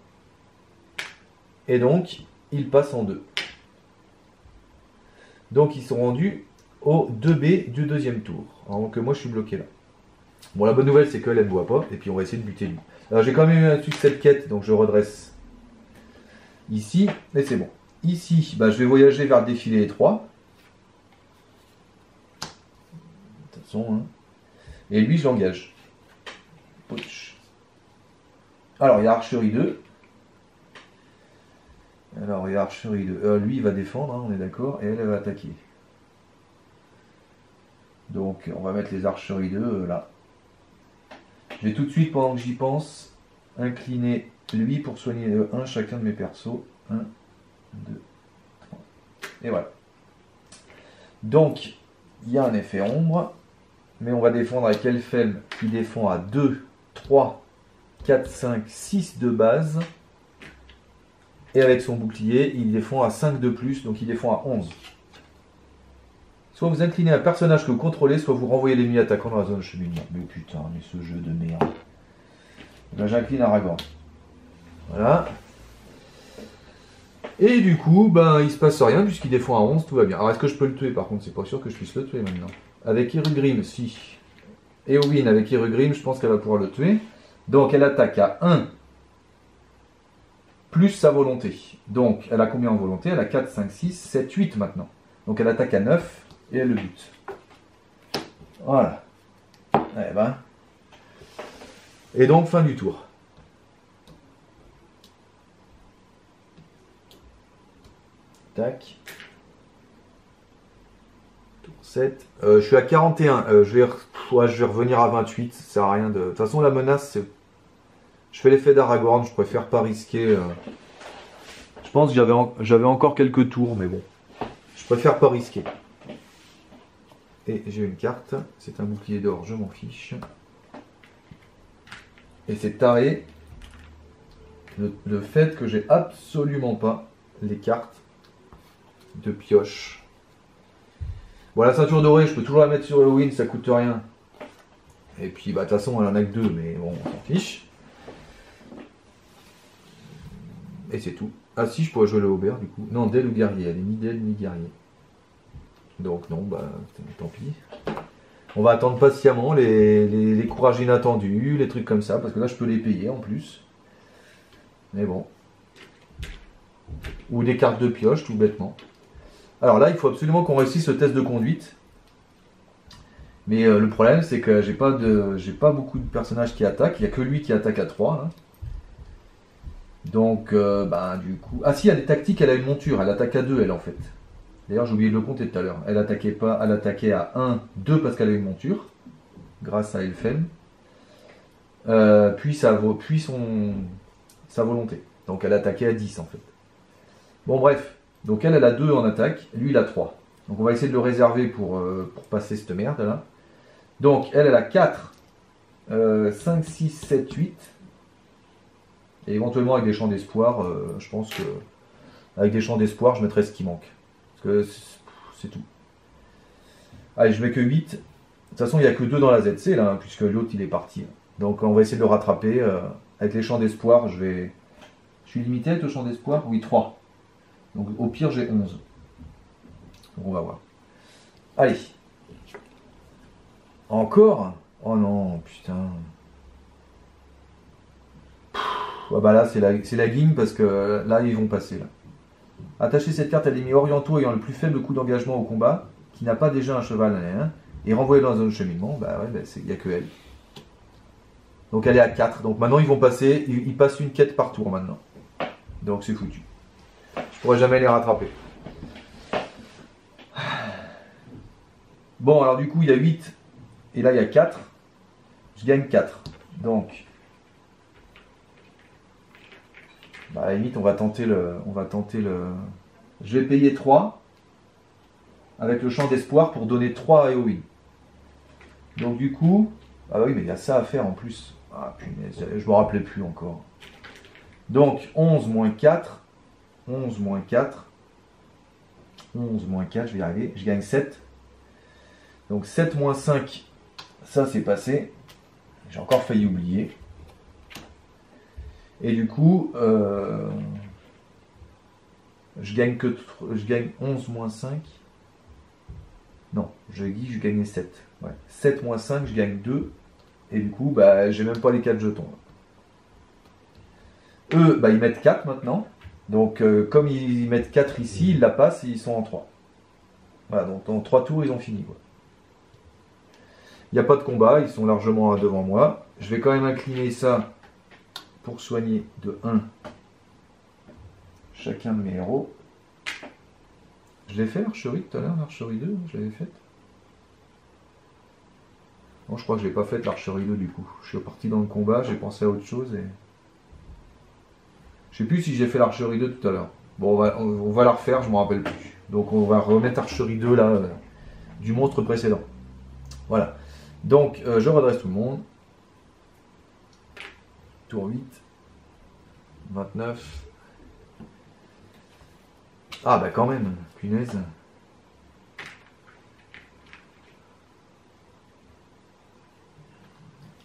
Et donc ils passent en 2. Donc ils sont rendus au 2B du deuxième tour. Alors que moi je suis bloqué là. Bon, la bonne nouvelle c'est qu'elle ne voit pas. Et puis on va essayer de buter lui. Alors j'ai quand même eu un succès de quête. Donc je redresse ici. Et c'est bon. Ici, bah, je vais voyager vers le défilé étroit. De toute façon, hein. Et lui je l'engage. Alors il y a archerie 2. Alors il y a archerie 2. Lui il va défendre, hein, on est d'accord. Et elle va attaquer. Donc on va mettre les archeries 2 là. Je vais tout de suite, pendant que j'y pense, incliner lui pour soigner un chacun de mes persos. 1, 2, 3. Et voilà. Donc, il y a un effet ombre. Mais on va défendre avec Elfhelm qui défend à 2, 3, 4, 5, 6 de base. Et avec son bouclier, il défend à 5 de plus, donc il défend à 11. Soit vous inclinez un personnage que vous contrôlez, soit vous renvoyez l'ennemi attaquant dans la zone de cheminement. Mais putain, mais ce jeu de merde. Là j'incline Aragorn. Voilà. Et du coup, ben il se passe rien puisqu'il défend à 11, tout va bien. Alors est-ce que je peux le tuer par contre? C'est pas sûr que je puisse le tuer maintenant. Avec Erugrim, si. Eowyn avec Erugrim, je pense qu'elle va pouvoir le tuer. Donc elle attaque à 1 plus sa volonté. Donc elle a combien en volonté? Elle a 4, 5, 6, 7, 8 maintenant. Donc elle attaque à 9 et elle le bute. Voilà. Eh ben. Et donc fin du tour. Tac. Tour 7. Je suis à 41. Je vais revenir à 28. Ça sert à rien de. De toute façon la menace c'est. Je fais l'effet d'Aragorn, je préfère pas risquer. Je pense que j'avais encore quelques tours, mais bon. Je préfère pas risquer. Et j'ai une carte, c'est un bouclier d'or, je m'en fiche. Et c'est taré le fait que j'ai absolument pas les cartes de pioche. Bon, la ceinture dorée, je peux toujours la mettre sur Eowyn, ça coûte rien. Et puis, bah, de toute façon, elle en a que 2, mais bon, on s'en fiche. Et c'est tout. Ah si, je pourrais jouer le Aubert du coup. Non, Dell ou guerrier, elle est ni Dell ni guerrier. Donc non, bah tant pis. On va attendre patiemment les courages inattendus, les trucs comme ça, parce que là je peux les payer en plus. Mais bon. Ou des cartes de pioche, tout bêtement. Alors là, il faut absolument qu'on réussisse le test de conduite. Mais le problème, c'est que j'ai pas beaucoup de personnages qui attaquent. Il n'y a que lui qui attaque à 3. Là. Donc, du coup... Ah si, elle est tactique, elle a une monture. Elle attaque à 2, elle, en fait. D'ailleurs, j'ai oublié de le compter tout à l'heure. Elle attaquait pas, elle attaquait à 1, 2 parce qu'elle a une monture. Grâce à Elfen. Puis sa volonté. Donc, elle attaquait à 10, en fait. Bon, bref. Donc, elle a 2 en attaque. Lui, il a 3. Donc, on va essayer de le réserver pour passer cette merde, là. Donc, elle a 4, 5, 6, 7, 8. Et éventuellement, avec des champs d'espoir, je pense que... Avec des champs d'espoir, je mettrai ce qui manque. Parce que c'est tout. Allez, je mets que 8. De toute façon, il n'y a que 2 dans la ZC, là, puisque l'autre, il est parti. Donc, on va essayer de le rattraper. Avec les champs d'espoir, je suis limité avec le champ d'espoir? Oui, 3. Donc, au pire, j'ai 11. Donc, on va voir. Allez. Encore? Oh non, putain. Ouais, bah là, c'est la guigne, parce que là, ils vont passer, là. Attachez cette carte à l'ennemi orientaux ayant le plus faible coût d'engagement au combat, qui n'a pas déjà un cheval, et renvoyez dans la zone de cheminement. Bah ouais, il n'y a que elle. Donc elle est à 4. Donc maintenant ils vont passer, ils passent une quête par tour maintenant. Donc c'est foutu. Je pourrais jamais les rattraper. Bon, alors du coup il y a 8, et là il y a 4. Je gagne 4. Donc, à la limite on va tenter le... Je vais payer 3 avec le champ d'espoir pour donner 3 à Éowyn. Donc du coup... Ah bah oui, mais il y a ça à faire en plus. Ah punaise, je me rappelais plus encore. Donc 11 moins 4. 11 moins 4. 11 moins 4, je vais y arriver. Je gagne 7. Donc 7 moins 5, ça c'est passé. J'ai encore failli oublier. Et du coup, je gagne 11 moins 5. Non, je gagnais 7. Ouais. 7 moins 5, je gagne 2. Et du coup, j'ai même pas les 4 jetons. Eux, ils mettent 4 maintenant. Donc, comme ils mettent 4 ici, ils la passent et ils sont en 3. Voilà, donc en 3 tours, ils ont fini. Il n'y a pas de combat, ils sont largement devant moi. Je vais quand même incliner ça pour soigner de 1 chacun de mes héros. Je l'ai fait l'archerie tout à l'heure, l'archerie 2, je l'avais faite. Non, je crois que je l'ai pas faite l'archerie 2 du coup. Je suis parti dans le combat, j'ai pensé à autre chose et... Je sais plus si j'ai fait l'archerie 2 tout à l'heure. Bon, on va la refaire, je ne me rappelle plus. Donc on va remettre l'archerie 2 là, du monstre précédent. Voilà. Donc je redresse tout le monde. Tour 8. 29. Ah bah quand même, punaise.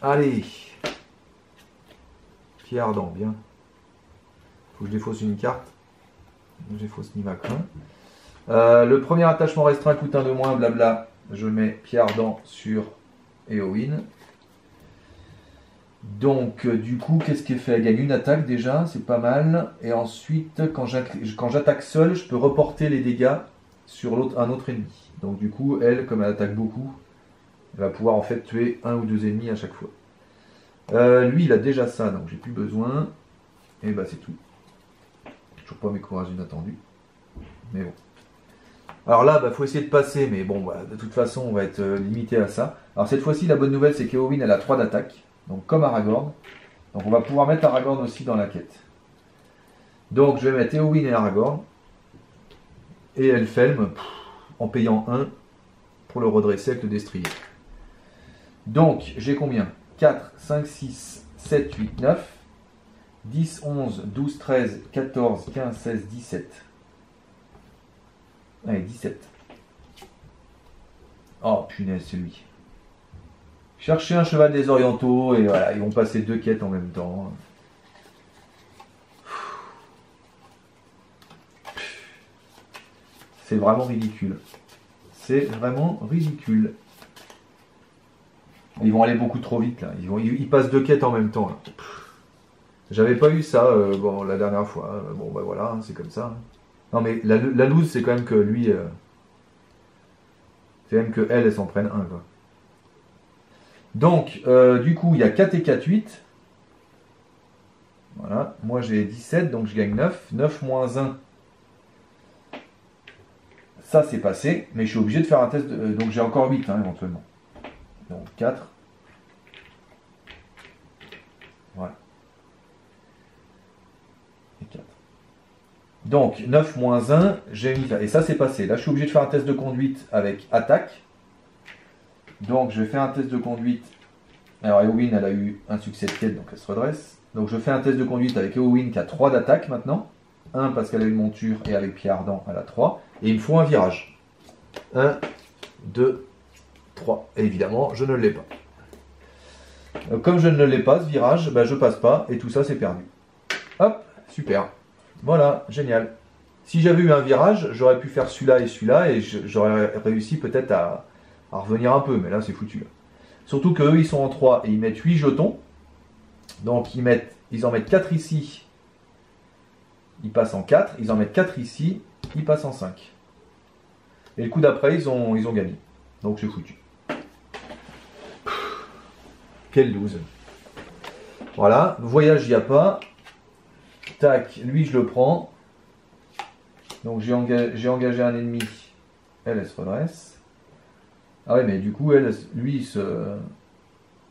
Allez. Pied ardent, bien. Faut que je défausse une carte. Je défausse Nivacrin. Le premier attachement restreint coûte 1 de moins, blabla. Je mets pied ardent sur Éowyn. Donc, du coup, qu'est-ce qu'elle fait? Elle gagne une attaque déjà, c'est pas mal. Et ensuite, quand j'attaque seul, je peux reporter les dégâts sur un autre ennemi. Donc, du coup, elle, comme elle attaque beaucoup, elle va pouvoir en fait tuer 1 ou 2 ennemis à chaque fois. Lui, il a déjà ça, donc j'ai plus besoin. Et bah, c'est tout. Toujours pas mes courages inattendus. Mais bon. Alors là, faut essayer de passer, mais bon, de toute façon, on va être limité à ça. Alors cette fois-ci, la bonne nouvelle, c'est qu'Éowyn, elle a 3 d'attaque. Donc comme Aragorn. Donc on va pouvoir mettre Aragorn aussi dans la quête. Donc je vais mettre Éowyn et Aragorn. Et Elfhelm, en payant 1 pour le redresser avec le destrier. Donc j'ai combien? 4, 5, 6, 7, 8, 9. 10, 11, 12, 13, 14, 15, 16, 17. Allez, 17. Oh, punaise, c'est lui. Chercher un cheval des orientaux, et voilà, ils vont passer 2 quêtes en même temps. C'est vraiment ridicule. C'est vraiment ridicule. Ils vont aller beaucoup trop vite, là. Ils passent 2 quêtes en même temps, là. J'avais pas eu ça la dernière fois. Bon, voilà, hein, c'est comme ça. Hein. Non, mais la loose, c'est quand même que lui... c'est même que elle s'en prenne un, quoi. Donc, du coup, il y a 4 et 4, 8. Voilà, moi j'ai 17, donc je gagne 9. 9 moins 1, ça c'est passé, mais je suis obligé de faire un test, donc j'ai encore 8 hein, éventuellement. Donc 4. Voilà. Et 4. Donc 9 moins 1, j'ai mis là. Et ça c'est passé. Là je suis obligé de faire un test de conduite avec attaque. Donc je vais faire un test de conduite. Alors Eowyn elle a eu un succès de quête, donc elle se redresse. Donc je fais un test de conduite avec Eowyn qui a 3 d'attaque maintenant. 1 parce qu'elle a une monture et avec pied ardent elle a 3. Et il me faut un virage. 1, 2, 3. Et évidemment je ne l'ai pas. Comme je ne l'ai pas ce virage, bah, je passe pas et tout ça c'est perdu. Hop, super. Voilà, génial. Si j'avais eu un virage, j'aurais pu faire celui-là et j'aurais réussi peut-être à revenir un peu, mais là c'est foutu. Là. Surtout qu'eux ils sont en 3 et ils mettent 8 jetons. Donc ils en mettent 4 ici, ils passent en 4, ils en mettent 4 ici, ils passent en 5. Et le coup d'après, ils ont gagné. Donc c'est foutu. Quelle loose. Voilà, voyage il n'y a pas. Tac, lui je le prends. Donc j'ai engagé un ennemi. Elle se redresse. Ah ouais, mais du coup, elle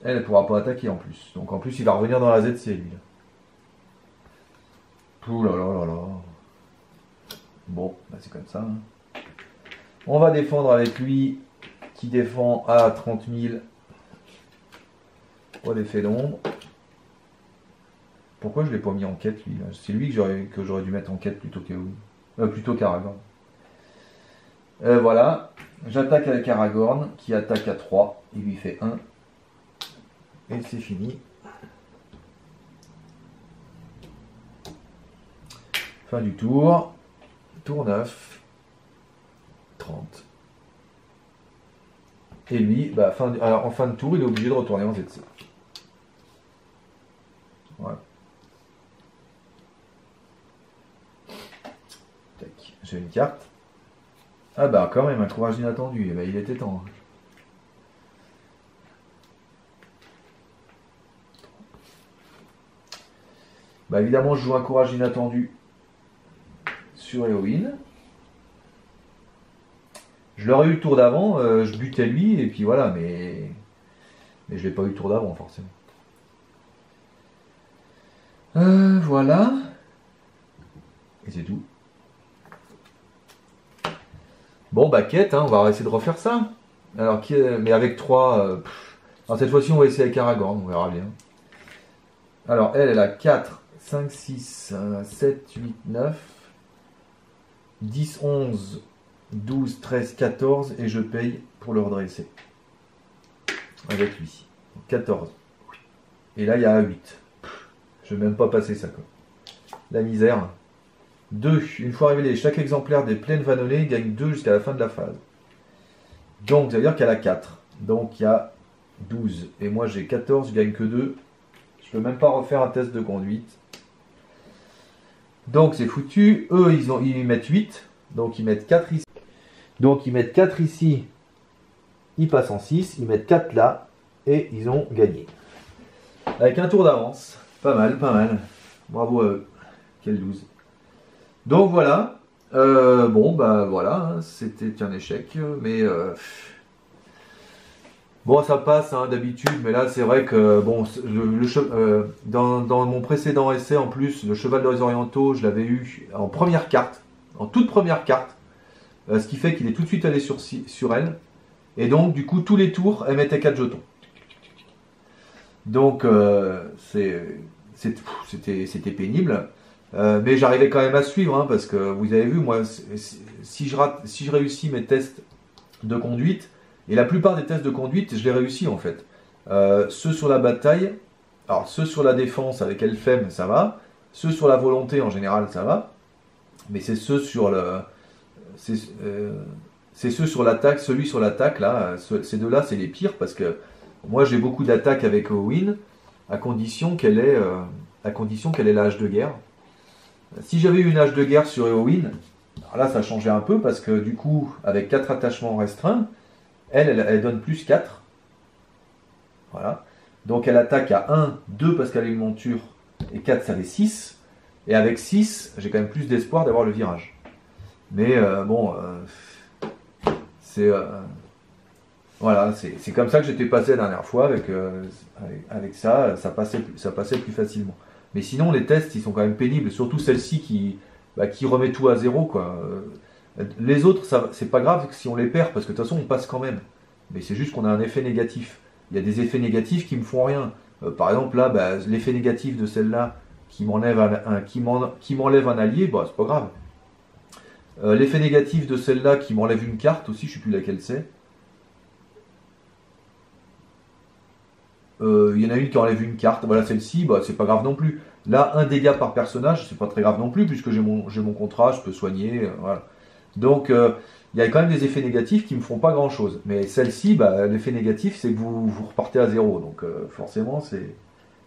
ne pourra pas attaquer en plus. Donc en plus, il va revenir dans la ZC, lui. Ouh là là là là. Bon, bah c'est comme ça. Hein. On va défendre avec lui, qui défend à 30 000. Pour l'effet d'ombre. Pourquoi je ne l'ai pas mis en quête, lui? C'est lui que j'aurais dû mettre en quête plutôt plutôt qu'Aragorn. Voilà. J'attaque avec Aragorn, qui attaque à 3. Il lui fait 1. Et c'est fini. Fin du tour. Tour 9. 30. Et lui, bah, alors, en fin de tour, il est obligé de retourner en ZC. Voilà. J'ai une carte. Ah bah quand même, un courage inattendu. Eh ben, il était temps. Bah évidemment, je joue un courage inattendu sur Eowyn. Je l'aurais eu le tour d'avant, je butais lui, et puis voilà, mais je l'ai pas eu le tour d'avant, forcément. Voilà. Et c'est tout. Bon, bah quête, hein, on va essayer de refaire ça. Alors, mais avec 3... Alors cette fois-ci, on va essayer avec Aragorn, on verra bien. Alors, elle a 4, 5, 6, 7, 8, 9, 10, 11, 12, 13, 14, et je paye pour le redresser. Avec lui. 14. Et là, il y a 8. Je ne vais même pas passer ça, quoi. La misère. 2. Une fois révélé, chaque exemplaire des plaines vannelées gagne 2 jusqu'à la fin de la phase. Donc, ça veut dire qu'elle a 4. Donc, il y a 12. Et moi, j'ai 14, je gagne que 2. Je peux même pas refaire un test de conduite. Donc, c'est foutu. Eux, ils mettent 8. Donc, ils mettent 4 ici. Donc, ils mettent 4 ici. Ils passent en 6. Ils mettent 4 là. Et ils ont gagné. Avec un tour d'avance. Pas mal, pas mal. Bravo à eux. Quelle loose. Donc voilà, bon bah voilà, hein, c'était un échec, mais bon ça passe hein, d'habitude, mais là c'est vrai que bon, dans mon précédent essai en plus, le cheval des orientaux, je l'avais eu en première carte, en toute première carte, ce qui fait qu'il est tout de suite allé sur elle, et donc du coup tous les tours elle mettait 4 jetons. Donc c'était pénible. Mais j'arrivais quand même à suivre, hein, parce que vous avez vu, moi, si je réussis mes tests de conduite, et la plupart des tests de conduite, je les réussis en fait. Ceux sur la bataille, alors ceux sur la défense avec Elfhem, ça va. Ceux sur la volonté, en général, ça va. Mais c'est ceux sur c'est ceux sur l'attaque, celui sur l'attaque, là, ces deux-là, c'est les pires, parce que moi, j'ai beaucoup d'attaques avec Eowyn, à condition qu'elle ait la hache de guerre. Si j'avais eu une hache de guerre sur Eowyn, alors là ça changeait un peu parce que du coup, avec 4 attachements restreints, elle donne plus 4. Voilà. Donc elle attaque à 1, 2 parce qu'elle a une monture Et 4, ça fait 6. Et avec 6, j'ai quand même plus d'espoir d'avoir le virage. Mais bon, c'est... voilà, c'est comme ça que j'étais passé la dernière fois. Avec ça, ça passait plus facilement. Mais sinon, les tests, ils sont quand même pénibles. Surtout celle-ci qui remet tout à zéro, quoi. Les autres, c'est pas grave si on les perd, parce que de toute façon, on passe quand même. Mais c'est juste qu'on a un effet négatif. Il y a des effets négatifs qui me font rien. Par exemple, là, l'effet négatif de celle-là qui m'enlève un allié, bah, c'est pas grave. L'effet négatif de celle-là qui m'enlève une carte aussi, je sais plus laquelle c'est. Il y en a une qui enlève une carte. Voilà, celle-ci, bah, c'est pas grave non plus. Là, un dégât par personnage, c'est pas très grave non plus, puisque j'ai mon contrat, je peux soigner. Voilà. Donc, il y a quand même des effets négatifs qui me font pas grand-chose. Mais celle-ci, bah, l'effet négatif, c'est que vous repartez à zéro. Donc, forcément,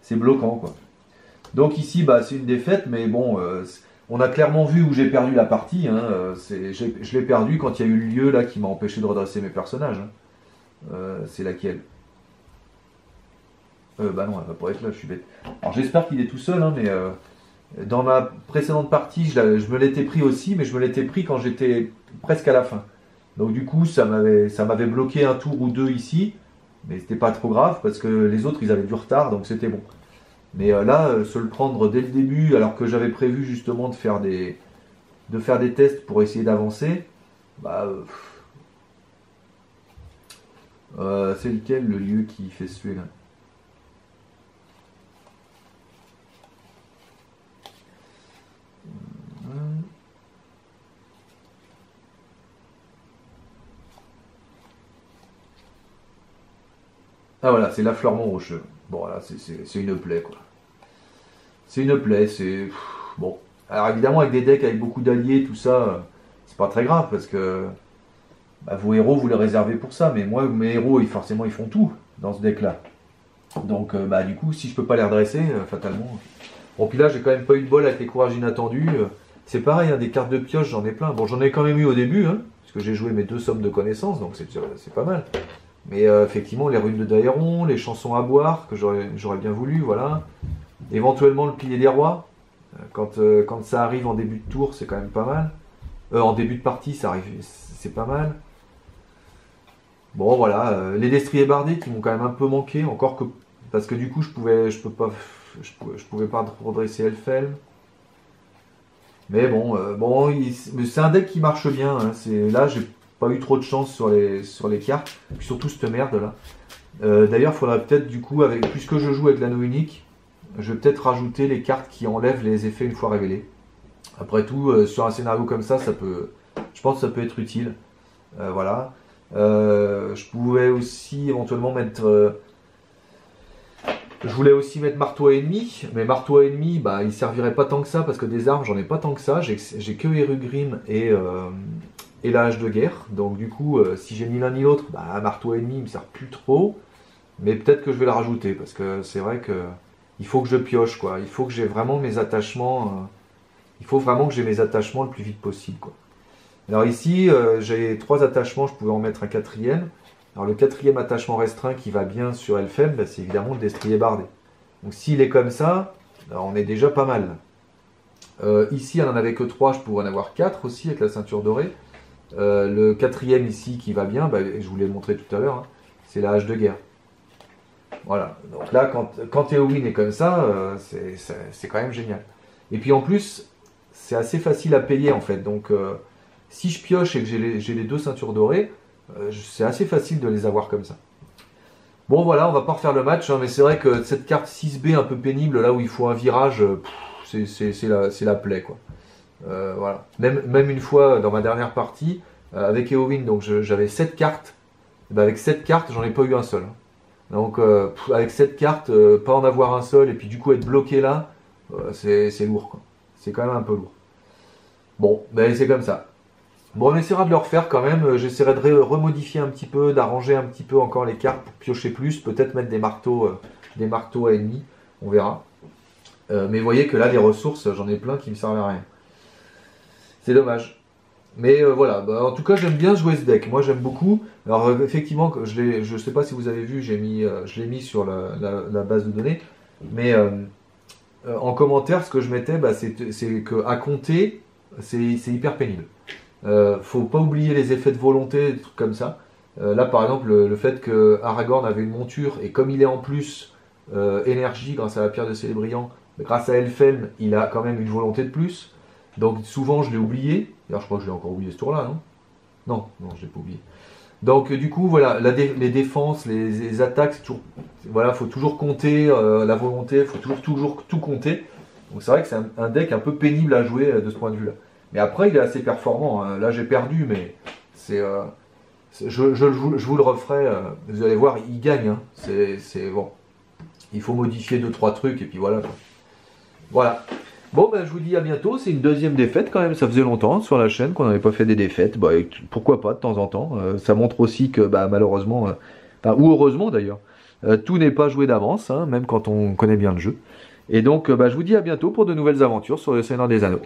c'est bloquant, quoi. Donc ici, bah, c'est une défaite, mais bon, on a clairement vu où j'ai perdu la partie. Hein. Je l'ai perdu quand il y a eu le lieu là qui m'a empêché de redresser mes personnages. Hein. C'est laquelle? Bah non, elle va pas être là, je suis bête. Alors j'espère qu'il est tout seul, hein, mais dans ma précédente partie, je me l'étais pris aussi, mais je me l'étais pris quand j'étais presque à la fin. Donc du coup, ça m'avait bloqué un tour ou deux ici, mais c'était pas trop grave parce que les autres, ils avaient du retard, donc c'était bon. Mais là, se le prendre dès le début, alors que j'avais prévu justement de faire des tests pour essayer d'avancer, bah, c'est lequel le lieu qui fait suer là? Ah voilà, c'est l'affleurement rocheux. Bon voilà, c'est une plaie quoi. C'est une plaie, c'est... Bon. Alors évidemment avec des decks avec beaucoup d'alliés, tout ça, c'est pas très grave parce que bah, vos héros vous les réservez pour ça, mais moi mes héros forcément ils font tout dans ce deck là. Donc bah du coup si je peux pas les redresser, fatalement. Bon puis là j'ai quand même pas eu de bol avec les courages inattendus. C'est pareil, hein, des cartes de pioche j'en ai plein. Bon j'en ai quand même eu au début, hein, parce que j'ai joué mes 2 sommes de connaissances, donc c'est pas mal. Mais effectivement, les runes de Daéron, les chansons à boire, que j'aurais bien voulu, voilà. Éventuellement le pilier des rois, quand ça arrive en début de tour, c'est quand même pas mal. En début de partie, ça arrive, c'est pas mal. Bon, voilà, les destriers bardés qui m'ont quand même un peu manqué, encore que parce que du coup, je pouvais pas redresser Elfhelm. Mais bon, c'est un deck qui marche bien. Hein, là, j'ai pas eu trop de chance sur les cartes, puis surtout cette merde là. D'ailleurs, il faudrait peut-être du coup, puisque je joue avec l'anneau unique, je vais peut-être rajouter les cartes qui enlèvent les effets une fois révélés. Après tout, sur un scénario comme ça, je pense que ça peut être utile. Voilà. Je pouvais aussi éventuellement mettre... je voulais aussi mettre marteau à ennemi, mais marteau à ennemi, bah, il servirait pas tant que ça, parce que des armes, j'en ai pas tant que ça. J'ai que Erugrim et la hache de guerre. Donc du coup, si j'ai ni l'un ni l'autre, bah, marteau à ennemi, il me sert plus trop. Mais peut-être que je vais le rajouter, parce que c'est vrai que il faut que je pioche, quoi. Il faut que j'ai vraiment mes attachements... il faut vraiment que j'ai mes attachements le plus vite possible, quoi. Alors ici, j'ai 3 attachements, je pouvais en mettre un 4e. Alors le 4e attachement restreint qui va bien sur Elfhelm, bah, c'est évidemment le destrier bardé. Donc s'il est comme ça, bah, on est déjà pas mal. Ici, elle n'en avait que 3, je pourrais en avoir 4 aussi avec la ceinture dorée. Le 4e ici qui va bien, bah, je vous l'ai montré tout à l'heure, hein, c'est la hache de guerre. Voilà, donc là quand Éowyn est comme ça, c'est quand même génial. Et puis en plus, c'est assez facile à payer en fait, donc si je pioche et que j'ai les 2 ceintures dorées, c'est assez facile de les avoir comme ça. Bon voilà, on va pas refaire le match, hein, mais c'est vrai que cette carte 6B un peu pénible, là où il faut un virage, c'est la plaie quoi. Voilà. Même une fois dans ma dernière partie, avec Éowyn, donc j'avais 7 cartes, et ben avec 7 cartes, j'en ai pas eu un seul. Hein. Donc avec 7 cartes, pas en avoir un seul, et puis du coup être bloqué là, c'est lourd quoi. C'est quand même un peu lourd. Bon, ben c'est comme ça. Bon, on essaiera de le refaire quand même. J'essaierai de remodifier un petit peu, d'arranger un petit peu encore les cartes pour piocher plus. Peut-être mettre des marteaux à ennemis. On verra. Mais vous voyez que là, les ressources, j'en ai plein qui me servent à rien. C'est dommage. Mais voilà. Bah, en tout cas, j'aime bien jouer ce deck. Moi, j'aime beaucoup. Alors, effectivement, je ne sais pas si vous avez vu, je l'ai mis sur la base de données. Mais en commentaire, ce que je mettais, bah, c'est qu'à compter, c'est hyper pénible. Faut pas oublier les effets de volonté, des trucs comme ça. Là, par exemple, le fait que Aragorn avait une monture, et comme il est en plus énergie grâce à la pierre de Célébriand, grâce à Elfhelm, il a quand même une volonté de plus. Donc souvent, je l'ai oublié. D'ailleurs, je crois que je l'ai encore oublié ce tour-là, non? Non, non, je l'ai pas oublié. Donc du coup, voilà, les défenses, les attaques, c'est toujours, voilà, faut toujours compter la volonté, faut toujours tout compter. Donc c'est vrai que c'est un deck un peu pénible à jouer de ce point de vue-là. Mais après, il est assez performant, hein. Là, j'ai perdu, mais c'est, je vous le referai. Vous allez voir, il gagne, hein. C'est bon. Il faut modifier 2-3 trucs et puis voilà, quoi. Voilà. Bon, ben, je vous dis à bientôt. C'est une deuxième défaite quand même. Ça faisait longtemps sur la chaîne qu'on n'avait pas fait des défaites. Bah, pourquoi pas de temps en temps. Ça montre aussi que bah, malheureusement, ou heureusement d'ailleurs, tout n'est pas joué d'avance, hein, même quand on connaît bien le jeu. Et donc, bah, je vous dis à bientôt pour de nouvelles aventures sur le Seigneur des Anneaux.